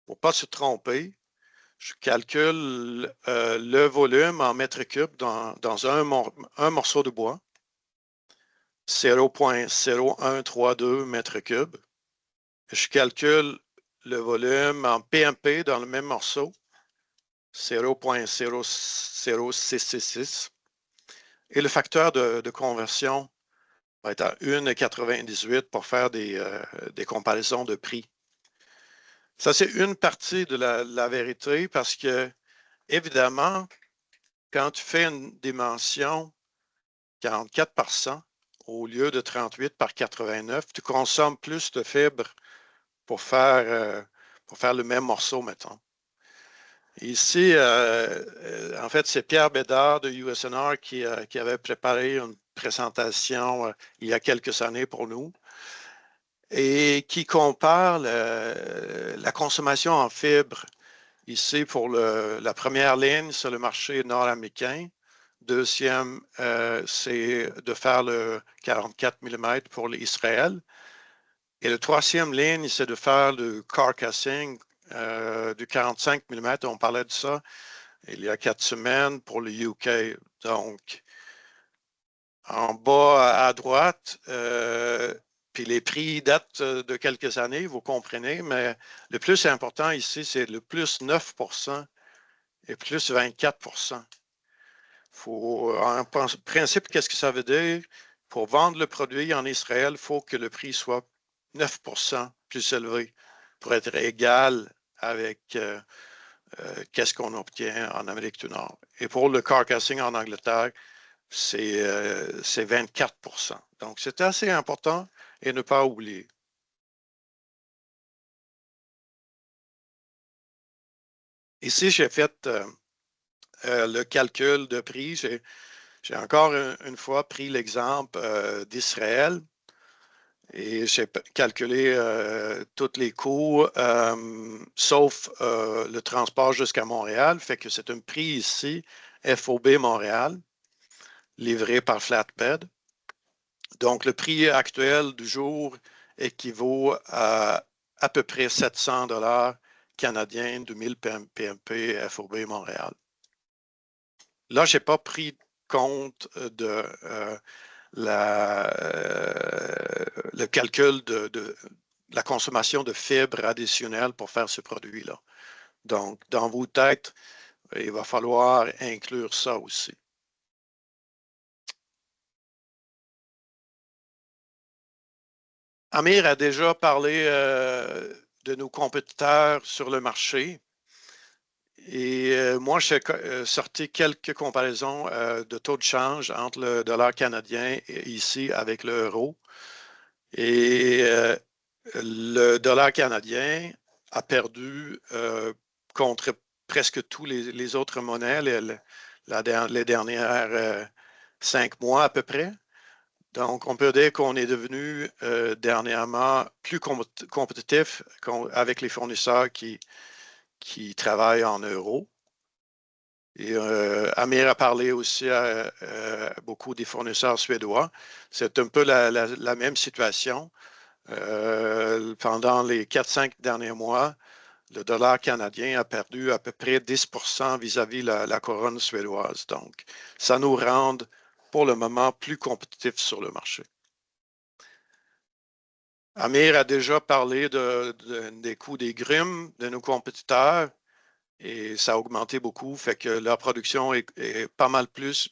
S7: Pour ne pas se tromper, je calcule le volume en mètres cubes dans un morceau de bois, 0,0132 mètres cubes. Je calcule le volume en PMP dans le même morceau, 0,00666. Et le facteur de conversion va être à 1,98 pour faire des comparaisons de prix. Ça, c'est une partie de la vérité parce que, évidemment, quand tu fais une dimension 44 par 100 au lieu de 38 par 89, tu consommes plus de fibres pour faire le même morceau, mettons. Ici, en fait, c'est Pierre Bédard de USNR qui avait préparé une présentation il y a quelques années pour nous et qui compare la consommation en fibres ici pour la première ligne sur le marché nord-américain. Deuxième, c'est de faire le 44 mm pour l'Israël. Et la troisième ligne, c'est de faire le carcassing du 45 mm. On parlait de ça il y a 4 semaines pour le UK. Donc, en bas à droite, puis les prix datent de quelques années, vous comprenez, mais le plus important ici, c'est le plus 9% et plus 24%. En principe, qu'est-ce que ça veut dire? Pour vendre le produit en Israël, il faut que le prix soit 9% plus élevé pour être égal avec qu'est-ce qu'on obtient en Amérique du Nord. Et pour le carcassing en Angleterre, c'est 24%. Donc, c'est assez important et ne pas oublier. Ici, j'ai fait le calcul de prix. J'ai encore une fois pris l'exemple d'Israël et j'ai calculé tous les coûts, sauf le transport jusqu'à Montréal. Fait que c'est un prix ici, FOB Montréal, livré par Flatbed. Donc, le prix actuel du jour équivaut à peu près 700 $ canadiens, 2000 PMP FOB Montréal. Là, je n'ai pas pris compte de le calcul de la consommation de fibres additionnelles pour faire ce produit-là. Donc, dans vos têtes, il va falloir inclure ça aussi. Amir a déjà parlé de nos compétiteurs sur le marché. Et moi, j'ai sorti quelques comparaisons de taux de change entre le dollar canadien et ici avec l'euro. Et le dollar canadien a perdu contre presque tous les autres monnaies les dernières 5 mois à peu près. Donc, on peut dire qu'on est devenu dernièrement plus compétitif avec les fournisseurs qui travaillent en euros. Et Amir a parlé aussi à beaucoup des fournisseurs suédois. C'est un peu la même situation. Pendant les 4-5 derniers mois, le dollar canadien a perdu à peu près 10% vis-à-vis la couronne suédoise. Donc, ça nous rend pour le moment plus compétitifs sur le marché. Amir a déjà parlé des coûts des grumes de nos compétiteurs et ça a augmenté beaucoup, fait que leur production est pas mal plus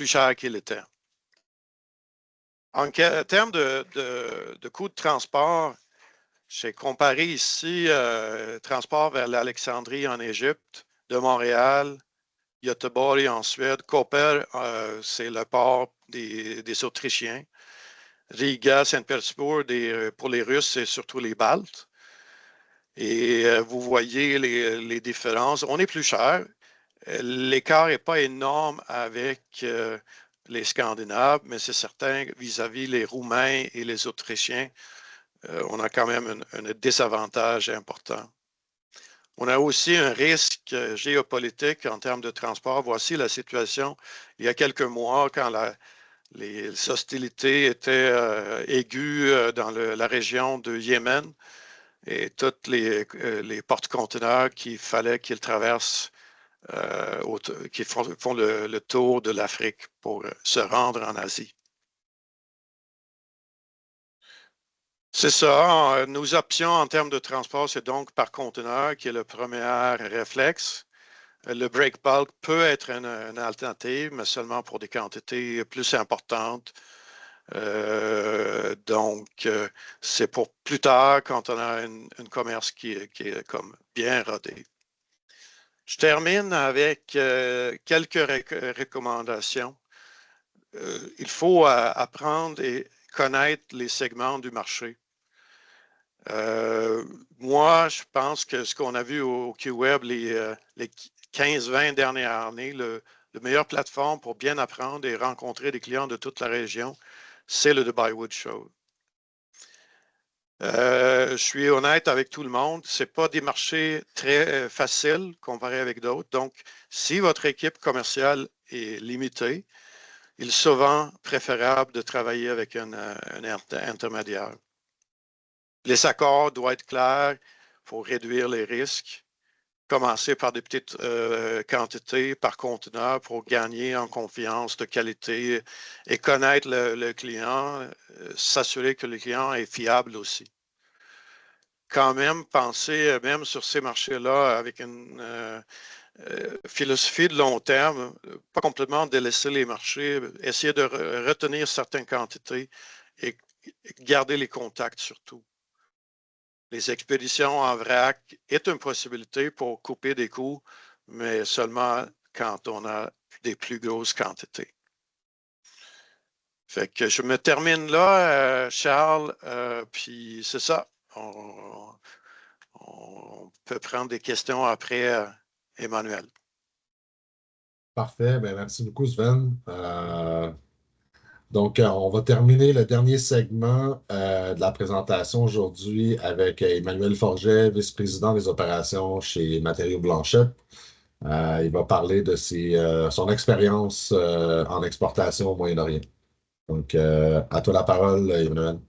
S7: chère qu'il était. En termes de coûts de transport, j'ai comparé ici transport vers l'Alexandrie en Égypte, de Montréal, Göteborg en Suède, Koper, c'est le port des Autrichiens, Riga, Saint-Pétersbourg, pour les Russes, c'est surtout les Baltes. Et vous voyez les différences. On est plus cher. L'écart n'est pas énorme avec les Scandinaves, mais c'est certain vis-à-vis les Roumains et les Autrichiens, on a quand même un désavantage important. On a aussi un risque géopolitique en termes de transport. Voici la situation il y a quelques mois quand les hostilités étaient aiguës dans la région de Yémen et toutes les porte-conteneurs qu'il fallait qu'ils traversent, qui font le tour de l'Afrique pour se rendre en Asie. C'est ça. Nos options en termes de transport, c'est donc par conteneur qui est le premier réflexe. Le break bulk peut être une alternative, mais seulement pour des quantités plus importantes. Donc, c'est pour plus tard quand on a un commerce qui est comme bien rodé. Je termine avec quelques recommandations. Il faut apprendre et connaître les segments du marché. Moi, je pense que ce qu'on a vu au QWeb les 15-20 dernières années, la meilleure plateforme pour bien apprendre et rencontrer des clients de toute la région, c'est le Dubai Wood Show. Je suis honnête avec tout le monde, ce n'est pas des marchés très faciles comparés avec d'autres. Donc, si votre équipe commerciale est limitée, il est souvent préférable de travailler avec un intermédiaire. Les accords doivent être clairs pour réduire les risques. Commencer par des petites quantités par conteneur pour gagner en confiance de qualité et connaître le client, s'assurer que le client est fiable aussi. Quand même, penser même sur ces marchés-là avec une philosophie de long terme, pas complètement délaisser les marchés, essayer de retenir certaines quantités et garder les contacts surtout. Les expéditions en vrac est une possibilité pour couper des coûts, mais seulement quand on a des plus grosses quantités. Fait que je me termine là, Charles, puis c'est ça. On peut prendre des questions après, Emmanuel.
S2: Parfait. Ben, merci beaucoup, Sven. Donc, on va terminer le dernier segment de la présentation aujourd'hui avec Emmanuel Forget, vice-président des opérations chez Matériaux Blanchette. Il va parler de son expérience en exportation au Moyen-Orient. Donc, à toi la parole, Emmanuel.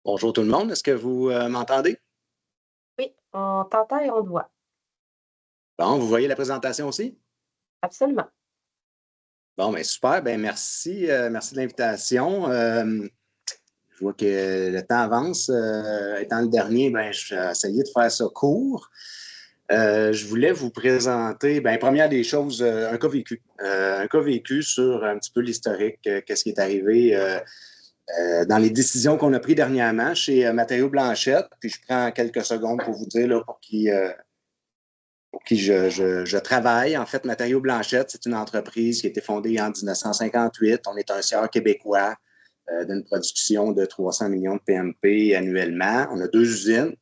S8: Bonjour tout le monde, est-ce que vous m'entendez?
S1: Oui, on t'entend et on te voit.
S8: Bon, vous voyez la présentation aussi?
S1: Absolument.
S8: Bon, bien super, bien merci, merci de l'invitation. Je vois que le temps avance. Étant le dernier, ben, je vais essayer de faire ça court. Je voulais vous présenter, bien, première des choses, un cas vécu. Un cas vécu sur un petit peu l'historique, qu'est-ce qui est arrivé dans les décisions qu'on a prises dernièrement chez Matériaux Blanchette. Puis je prends quelques secondes pour vous dire là, pour qui je travaille. En fait, Matériaux Blanchette, c'est une entreprise qui a été fondée en 1958. On est un sieur québécois d'une production de 300 millions de PMP annuellement. On a 2 usines,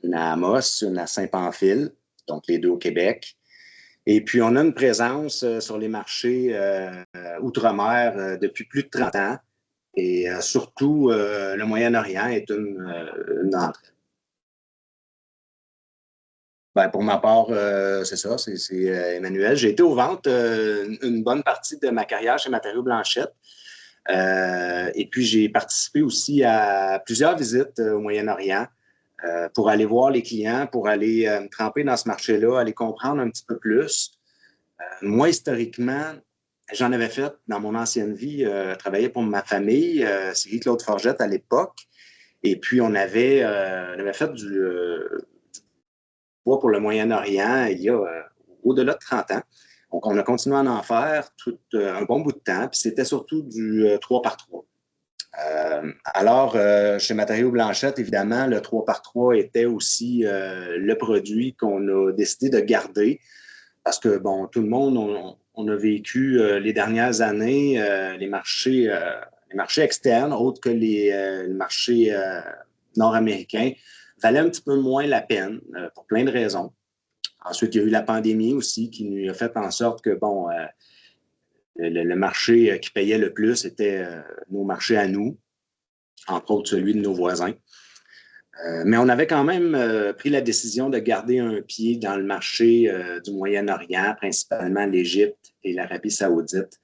S8: une à Amos, une à Saint-Pamphile, donc les 2 au Québec. Et puis, on a une présence sur les marchés outre-mer depuis plus de 30 ans. Et surtout, le Moyen-Orient est une d'entre elles. Ben, pour ma part, c'est ça, c'est Emmanuel. J'ai été aux ventes une bonne partie de ma carrière chez Matériaux Blanchette. Et puis, j'ai participé aussi à plusieurs visites au Moyen-Orient pour aller voir les clients, pour aller me tremper dans ce marché-là, aller comprendre un petit peu plus. Moi, historiquement, j'en avais fait dans mon ancienne vie, travailler pour ma famille, c'est Claude Forgette à l'époque. Et puis, on avait fait du bois pour le Moyen-Orient il y a au-delà de 30 ans. Donc, on a continué à en faire tout un bon bout de temps, puis c'était surtout du 3x3. Alors, chez Matériaux Blanchette, évidemment, le 3x3 était aussi le produit qu'on a décidé de garder parce que, bon, tout le monde, on a vécu les dernières années les marchés externes, autres que les marchés nord-américains, valaient un petit peu moins la peine pour plein de raisons. Ensuite, il y a eu la pandémie aussi qui nous a fait en sorte que, bon, le marché qui payait le plus était nos marchés à nous, entre autres celui de nos voisins. Mais on avait quand même pris la décision de garder un pied dans le marché du Moyen-Orient, principalement l'Égypte et l'Arabie saoudite,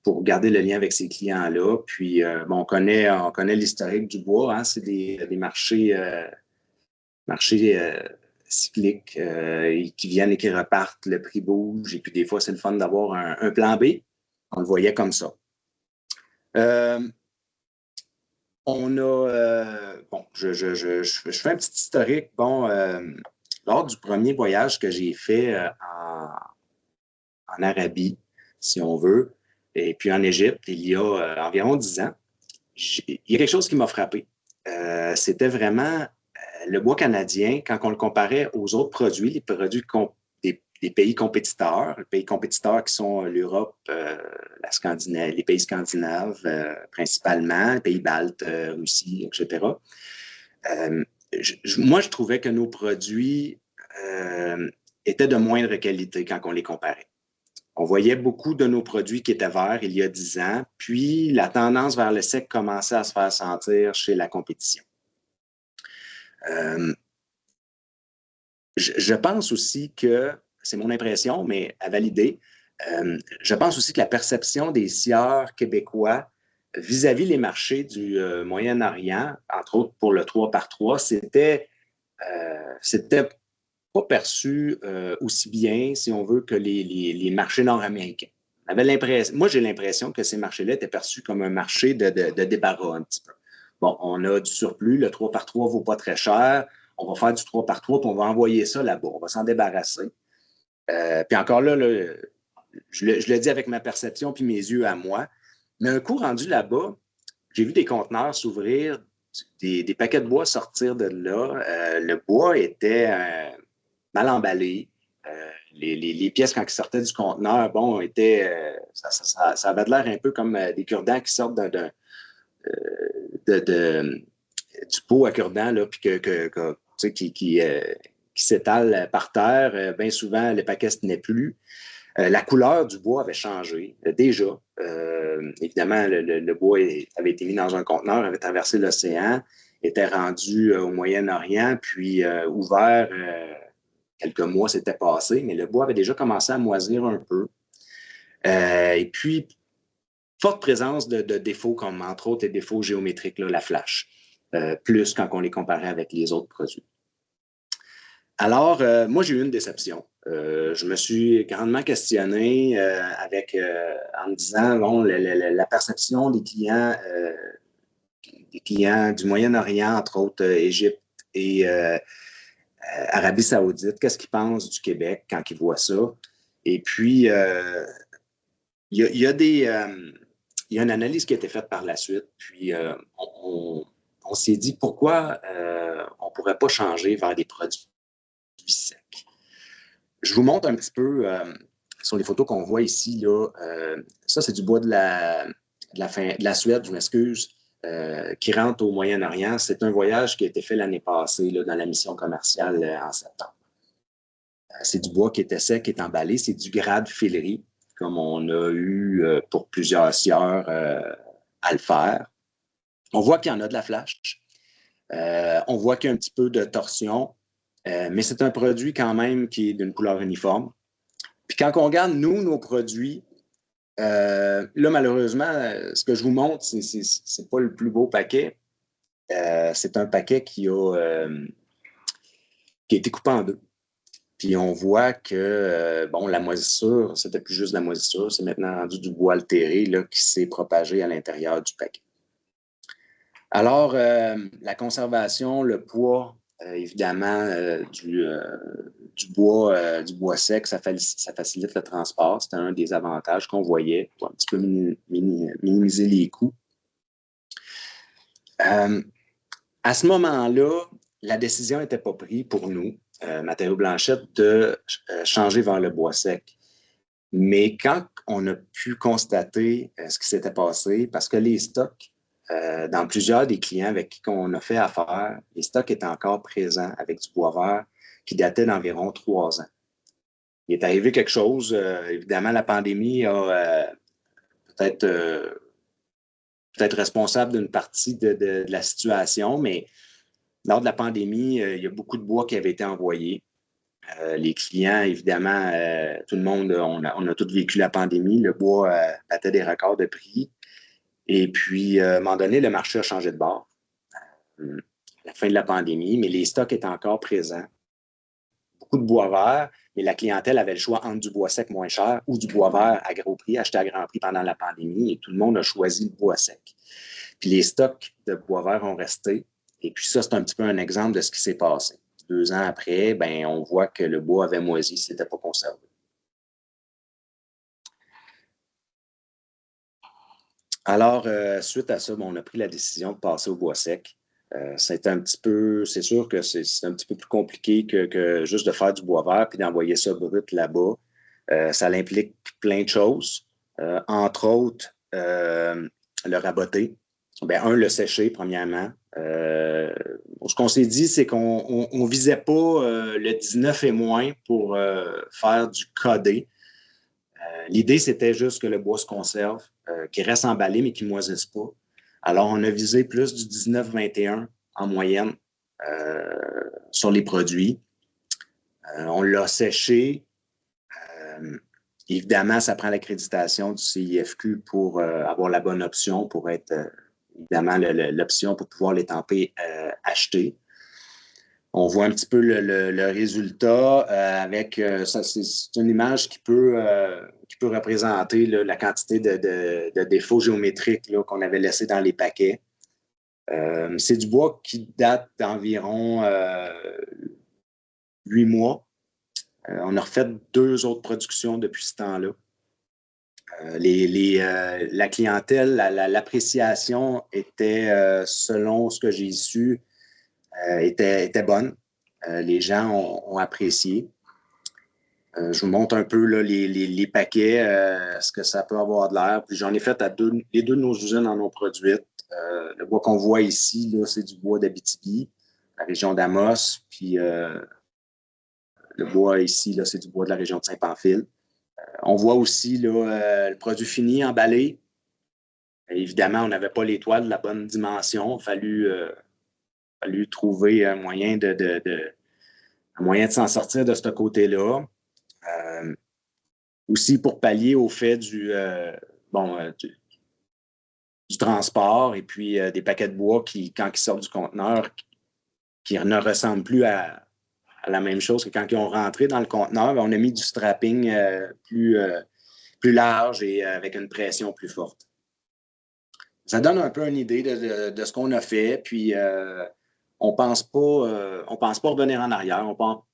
S8: pour garder le lien avec ces clients-là. Puis, bon, on connaît l'historique du bois, hein, c'est des marchés cycliques qui viennent et qui repartent, le prix bouge, et puis des fois, c'est le fun d'avoir un plan B. On le voyait comme ça. On a, bon, je fais un petit historique. Bon, lors du premier voyage que j'ai fait en Arabie, si on veut, et puis en Égypte, il y a environ 10 ans, il y a quelque chose qui m'a frappé. C'était vraiment le bois canadien, quand on le comparait aux autres produits, les produits des pays compétiteurs, les pays compétiteurs qui sont l'Europe, la Scandinavie, les pays scandinaves principalement, les pays baltes, Russie, etc. Moi, je trouvais que nos produits étaient de moindre qualité quand on les comparait. On voyait beaucoup de nos produits qui étaient verts il y a 10 ans, puis la tendance vers le sec commençait à se faire sentir chez la compétition. Je pense aussi que, c'est mon impression, mais à valider, je pense aussi que la perception des scieurs québécois vis-à-vis les marchés du Moyen-Orient, entre autres pour le 3x3, c'était pas perçu aussi bien, si on veut, que les marchés nord-américains. Moi, j'ai l'impression que ces marchés-là étaient perçus comme un marché de débarras un petit peu. Bon, on a du surplus, le 3x3 ne vaut pas très cher, on va faire du 3x3 puis on va envoyer ça là-bas, on va s'en débarrasser. Puis encore là, je le dis avec ma perception puis mes yeux à moi, mais un coup rendu là-bas, j'ai vu des conteneurs s'ouvrir, des paquets de bois sortir de là. Le bois était mal emballé. Les pièces, quand ils sortaient du conteneur, bon, ça avait l'air un peu comme des cure-dents qui sortent du pot à cure-dents, là, puis qui s'étale par terre. Bien souvent, le paquet ne se tenait plus. La couleur du bois avait changé déjà. Évidemment, le bois avait été mis dans un conteneur, avait traversé l'océan, était rendu au Moyen-Orient, puis ouvert quelques mois s'étaient passés, mais le bois avait déjà commencé à moisir un peu. Et puis, forte présence de défauts, comme entre autres les défauts géométriques, là, la flash. plus quand on les comparait avec les autres produits. Alors, moi, j'ai eu une déception. Je me suis grandement questionné en me disant, bon, la perception des clients du Moyen-Orient, entre autres Égypte et Arabie Saoudite, qu'est-ce qu'ils pensent du Québec quand ils voient ça? Et puis, il y a une analyse qui a été faite par la suite, puis on s'est dit pourquoi on ne pourrait pas changer vers des produits secs. Je vous montre un petit peu sur les photos qu'on voit ici. Là, ça, c'est du bois de la Suède, je m'excuse, qui rentre au Moyen-Orient. C'est un voyage qui a été fait l'année passée là, dans la mission commerciale en septembre. C'est du bois qui était sec, qui est emballé. C'est du grade filerie, comme on a eu pour plusieurs scieurs à le faire. On voit qu'il y en a de la flash. On voit qu'il y a un petit peu de torsion. Mais c'est un produit quand même qui est d'une couleur uniforme. Puis quand on regarde, nous, nos produits, là, malheureusement, ce que je vous montre, c'est pas le plus beau paquet. C'est un paquet qui a été coupé en deux. Puis on voit que, bon, la moisissure, c'était plus juste la moisissure, c'est maintenant rendu du bois altéré là, qui s'est propagé à l'intérieur du paquet. Alors, la conservation, le poids, évidemment, du bois sec, ça facilite le transport. C'était un des avantages qu'on voyait pour un petit peu minimiser les coûts. À ce moment-là, la décision n'était pas prise pour nous, Matériaux Blanchette, de changer vers le bois sec. Mais quand on a pu constater ce qui s'était passé, parce que les stocks, dans plusieurs des clients avec qui on a fait affaire, les stocks étaient encore présents avec du bois vert qui datait d'environ 3 ans. Il est arrivé quelque chose, évidemment, la pandémie a peut-être responsable d'une partie de la situation, mais lors de la pandémie, il y a beaucoup de bois qui avait été envoyé. Les clients, évidemment, tout le monde, on a tous vécu la pandémie, le bois battait des records de prix. Et puis, à un moment donné, le marché a changé de bord. À la fin de la pandémie, mais les stocks étaient encore présents. Beaucoup de bois vert, mais la clientèle avait le choix entre du bois sec moins cher ou du bois vert à gros prix, acheté à grand prix pendant la pandémie, et tout le monde a choisi le bois sec. Puis les stocks de bois vert ont resté. Et puis ça, c'est un petit peu un exemple de ce qui s'est passé. 2 ans après, ben, on voit que le bois avait moisi, c'était pas conservé. Alors, suite à ça, on a pris la décision de passer au bois sec. C'est un petit peu, c'est sûr que c'est un petit peu plus compliqué que juste de faire du bois vert puis d'envoyer ça brut là-bas. Ça implique plein de choses. Entre autres, le raboter. Ben, le sécher, premièrement. Ce qu'on s'est dit, c'est qu'on ne visait pas le 19 et moins pour faire du codé. L'idée, c'était juste que le bois se conserve, qu'il reste emballé, mais qu'il ne moisisse pas. Alors, on a visé plus du 19-21 en moyenne sur les produits. On l'a séché. Évidemment, ça prend l'accréditation du CIFQ pour avoir la bonne option, pour être évidemment l'option pour pouvoir l'étamper acheté. On voit un petit peu le résultat avec ça, c'est une image qui peut représenter là, la quantité de défauts géométriques là, qu'on avait laissés dans les paquets. C'est du bois qui date d'environ 8 mois. On a refait 2 autres productions depuis ce temps-là. La clientèle, l'appréciation était, selon ce que j'ai su, était bonne. Les gens ont apprécié. Je vous montre un peu là, les paquets, ce que ça peut avoir de l'air. Puis j'en ai fait les 2 de nos usines en ont produit. Le bois qu'on voit ici, là, c'est du bois d'Abitibi, la région d'Amos. Puis le bois ici, là, c'est du bois de la région de Saint-Pamphile. On voit aussi là, le produit fini emballé. Évidemment, on n'avait pas les toiles de la bonne dimension. Il a fallu trouver un moyen de s'en sortir de ce côté-là. Aussi pour pallier au fait du du transport et puis des paquets de bois qui, quand ils sortent du conteneur, qui ne ressemblent plus à la même chose que quand ils ont rentré dans le conteneur. On a mis du strapping plus large et avec une pression plus forte. Ça donne un peu une idée de ce qu'on a fait, puis on pense pas revenir en arrière,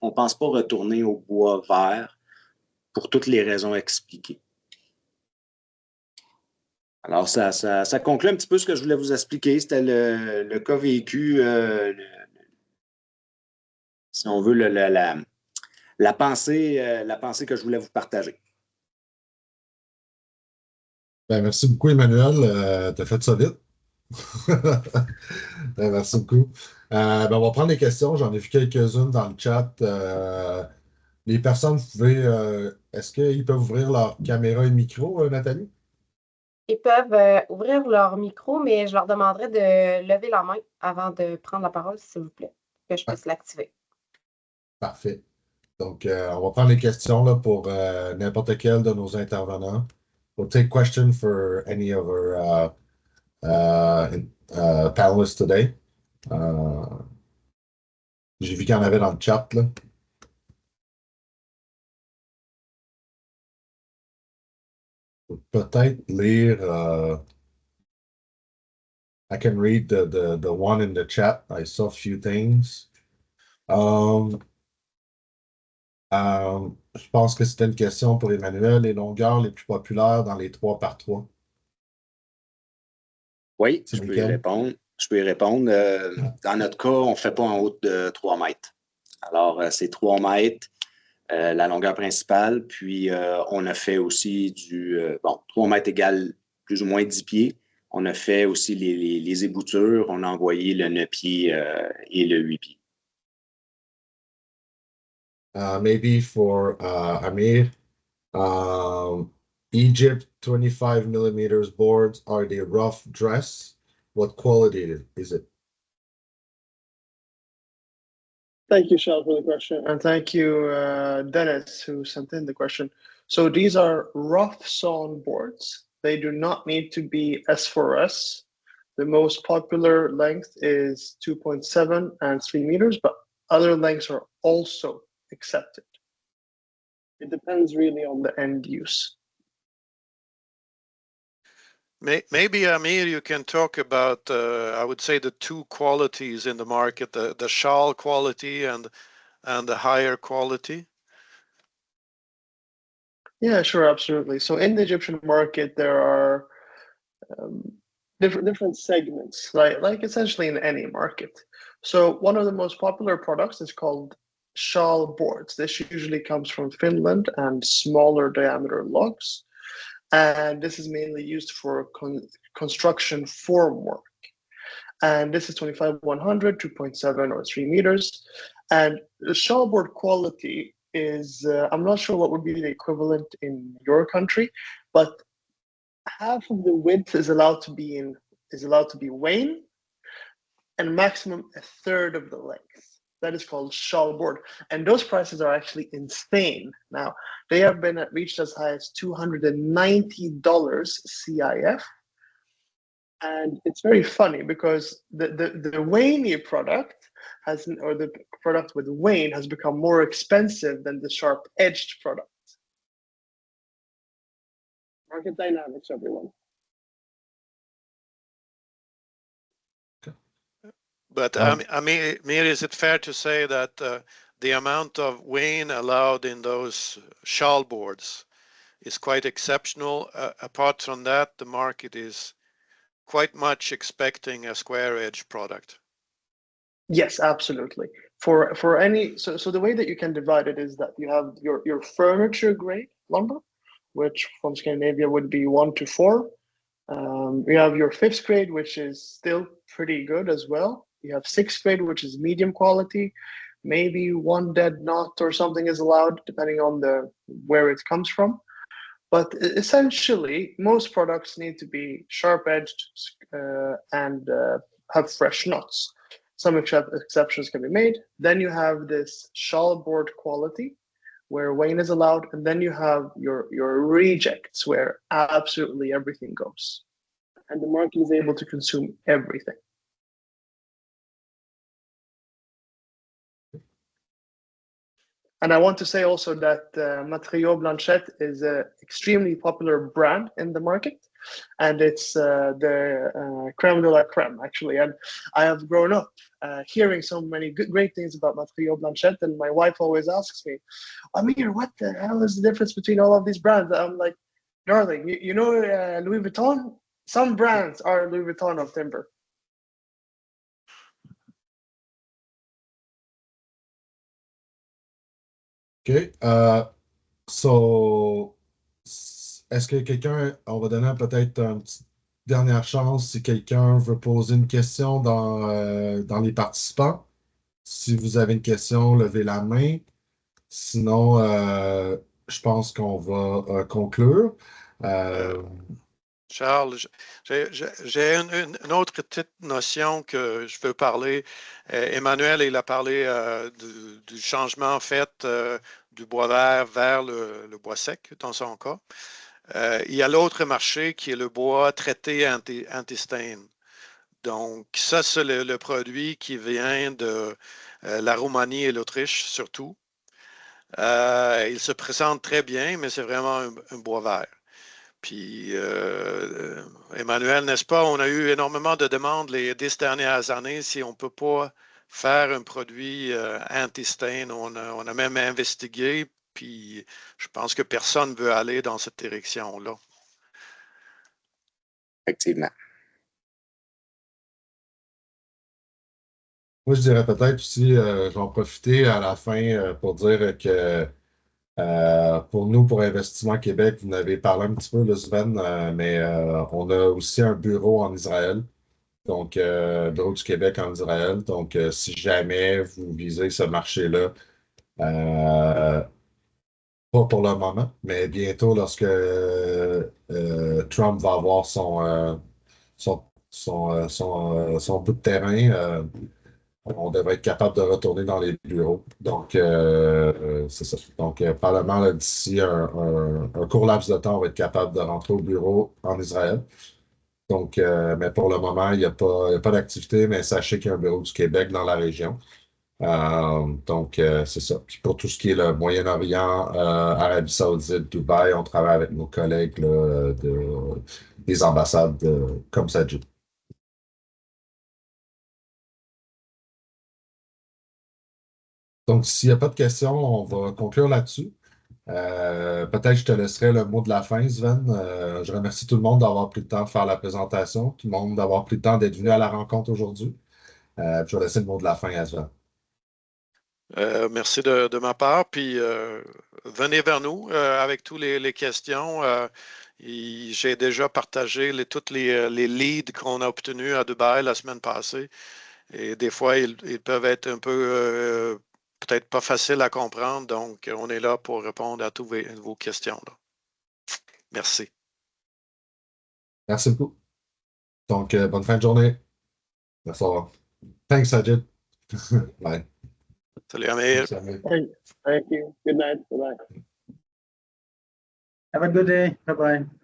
S8: on pense pas retourner au bois vert pour toutes les raisons expliquées. Alors, ça conclut un petit peu ce que je voulais vous expliquer. C'était le cas vécu, si on veut, la pensée que je voulais vous partager.
S2: Ben, merci beaucoup, Emmanuel. Tu as fait ça vite. Merci beaucoup. Ben, on va prendre les questions. J'en ai vu quelques-unes dans le chat. Les personnes, est-ce qu'ils peuvent ouvrir leur caméra et micro, Nathalie?
S1: Ils peuvent ouvrir leur micro, mais je leur demanderai de lever la main avant de prendre la parole, s'il vous plaît, que je puisse l'activer.
S2: Parfait. Donc, on va prendre les questions là, pour n'importe quel de nos intervenants. We'll take questions for any of our panelists today. J'ai vu qu'il y en avait dans le chat, là. Peut-être lire. I can read the one in the chat. I saw a few things. Je pense que c'était une question pour Emmanuel. Les longueurs les plus populaires dans les 3x3.
S8: Oui, je peux y répondre. Dans notre cas, on ne fait pas en haut de 3 mètres. Alors, c'est 3 mètres, la longueur principale. Puis, on a fait aussi 3 mètres égale plus ou moins 10 pieds. On a fait aussi les éboutures. On a envoyé le 9 pieds et le 8 pieds.
S2: Maybe for Amir, Egypt 25 millimeters boards, are they rough dress? What quality is it?
S6: Thank you, Shal, for the question. And thank you, Dennis, who sent in the question. So these are rough sawn boards. They do not need to be S4S. The most popular length is 2.7 and 3 meters, but other lengths are also accepted. It depends really on the end use.
S7: Maybe, Amir, you can talk about, I would say, the two qualities in the market, the shawl quality and the higher quality.
S6: Yeah, sure, absolutely. So in the Egyptian market, there are different segments, like essentially in any market. So one of the most popular products is called shawl boards. This usually comes from Finland and smaller diameter logs. And this is mainly used for construction formwork. And this is 25-100, 2.7 or 3 meters. And the shawl board quality is, I'm not sure what would be the equivalent in your country, but half of the width is allowed to be Wayne, and maximum a third of the length. That is called shawl board, and those prices are actually insane. Now they have been reached as high as $290 CIF, and it's very funny because the Wayne product the product with Wayne has become more expensive than the sharp edged product. Market dynamics, everyone.
S7: But Amir, is it fair to say that the amount of Wayne allowed in those shawl boards is quite exceptional? Apart from that, the market is quite much expecting a square edge product.
S6: Yes, absolutely. For any so the way that you can divide it is that you have your furniture grade lumber, which from Scandinavia would be 1 to 4. You have your 5th grade, which is still pretty good as well. You have 6th grade, which is medium quality. Maybe 1 dead knot or something is allowed, depending on where it comes from. But essentially, most products need to be sharp-edged and have fresh knots. Some exceptions can be made. Then you have this shawl board quality, where Wayne is allowed, and then you have your rejects, where absolutely everything goes. and the market is able to consume everything. And I want to say also that Matériaux Blanchet is an extremely popular brand in the market, and it's the crème de la crème, actually. And I have grown up hearing so many great things about Matériaux Blanchet, and my wife always asks me, Amir, what the hell is the difference between all of these brands? I'm like, darling, you know Louis Vuitton? Some brands are Louis Vuitton of timber.
S2: OK. Est-ce que quelqu'un, on va donner peut-être une petite dernière chance si quelqu'un veut poser une question dans les participants. Si vous avez une question, levez la main. Sinon, je pense qu'on va conclure.
S7: Charles, j'ai une autre petite notion que je veux parler. Emmanuel, il a parlé du changement fait du bois vert vers le bois sec, dans son cas. Il y a l'autre marché qui est le bois traité anti-stain. Donc, ça, c'est le produit qui vient de la Roumanie et l'Autriche, surtout. Il se présente très bien, mais c'est vraiment un bois vert. Puis, Emmanuel, n'est-ce pas, on a eu énormément de demandes les 10 dernières années si on ne peut pas faire un produit anti-stain. On a même investigué, puis je pense que personne ne veut aller dans cette direction-là.
S8: Effectivement.
S2: Moi, je dirais peut-être aussi, je vais en profiter à la fin pour dire que pour nous, pour Investissement Québec, vous en avez parlé un petit peu, le Sven, mais on a aussi un bureau en Israël, donc bureau du Québec en Israël. Donc, si jamais vous visez ce marché-là, pas pour le moment, mais bientôt, lorsque Trump va avoir son bout de terrain, on devrait être capable de retourner dans les bureaux. Donc, c'est ça. Donc, probablement, là, d'ici un court laps de temps, on va être capable de rentrer au bureau en Israël. Donc, mais pour le moment, il n'y a pas d'activité, mais sachez qu'il y a un bureau du Québec dans la région. Donc, c'est ça. Puis pour tout ce qui est le Moyen-Orient, Arabie Saoudite, Dubaï, on travaille avec nos collègues là, des ambassades comme Sajid. Donc, s'il n'y a pas de questions, on va conclure là-dessus. Peut-être je te laisserai le mot de la fin, Sven. Je remercie tout le monde d'avoir pris le temps de faire la présentation, tout le monde d'avoir pris le temps d'être venu à la rencontre aujourd'hui. Je vais laisser le mot de la fin à Sven.
S7: Merci de ma part. Puis venez vers nous avec toutes les questions. J'ai déjà partagé toutes les leads qu'on a obtenus à Dubaï la semaine passée. Et des fois, ils peuvent être un peu peut-être pas faciles à comprendre. Donc, on est là pour répondre à toutes vos questions. Là. Merci.
S2: Merci beaucoup. Donc, bonne fin de journée. Merci. Thanks, Sajid. Bye.
S7: Salut, Amir.
S6: Thank you. Good night. Bye-bye.
S5: Have a good day. Bye-bye.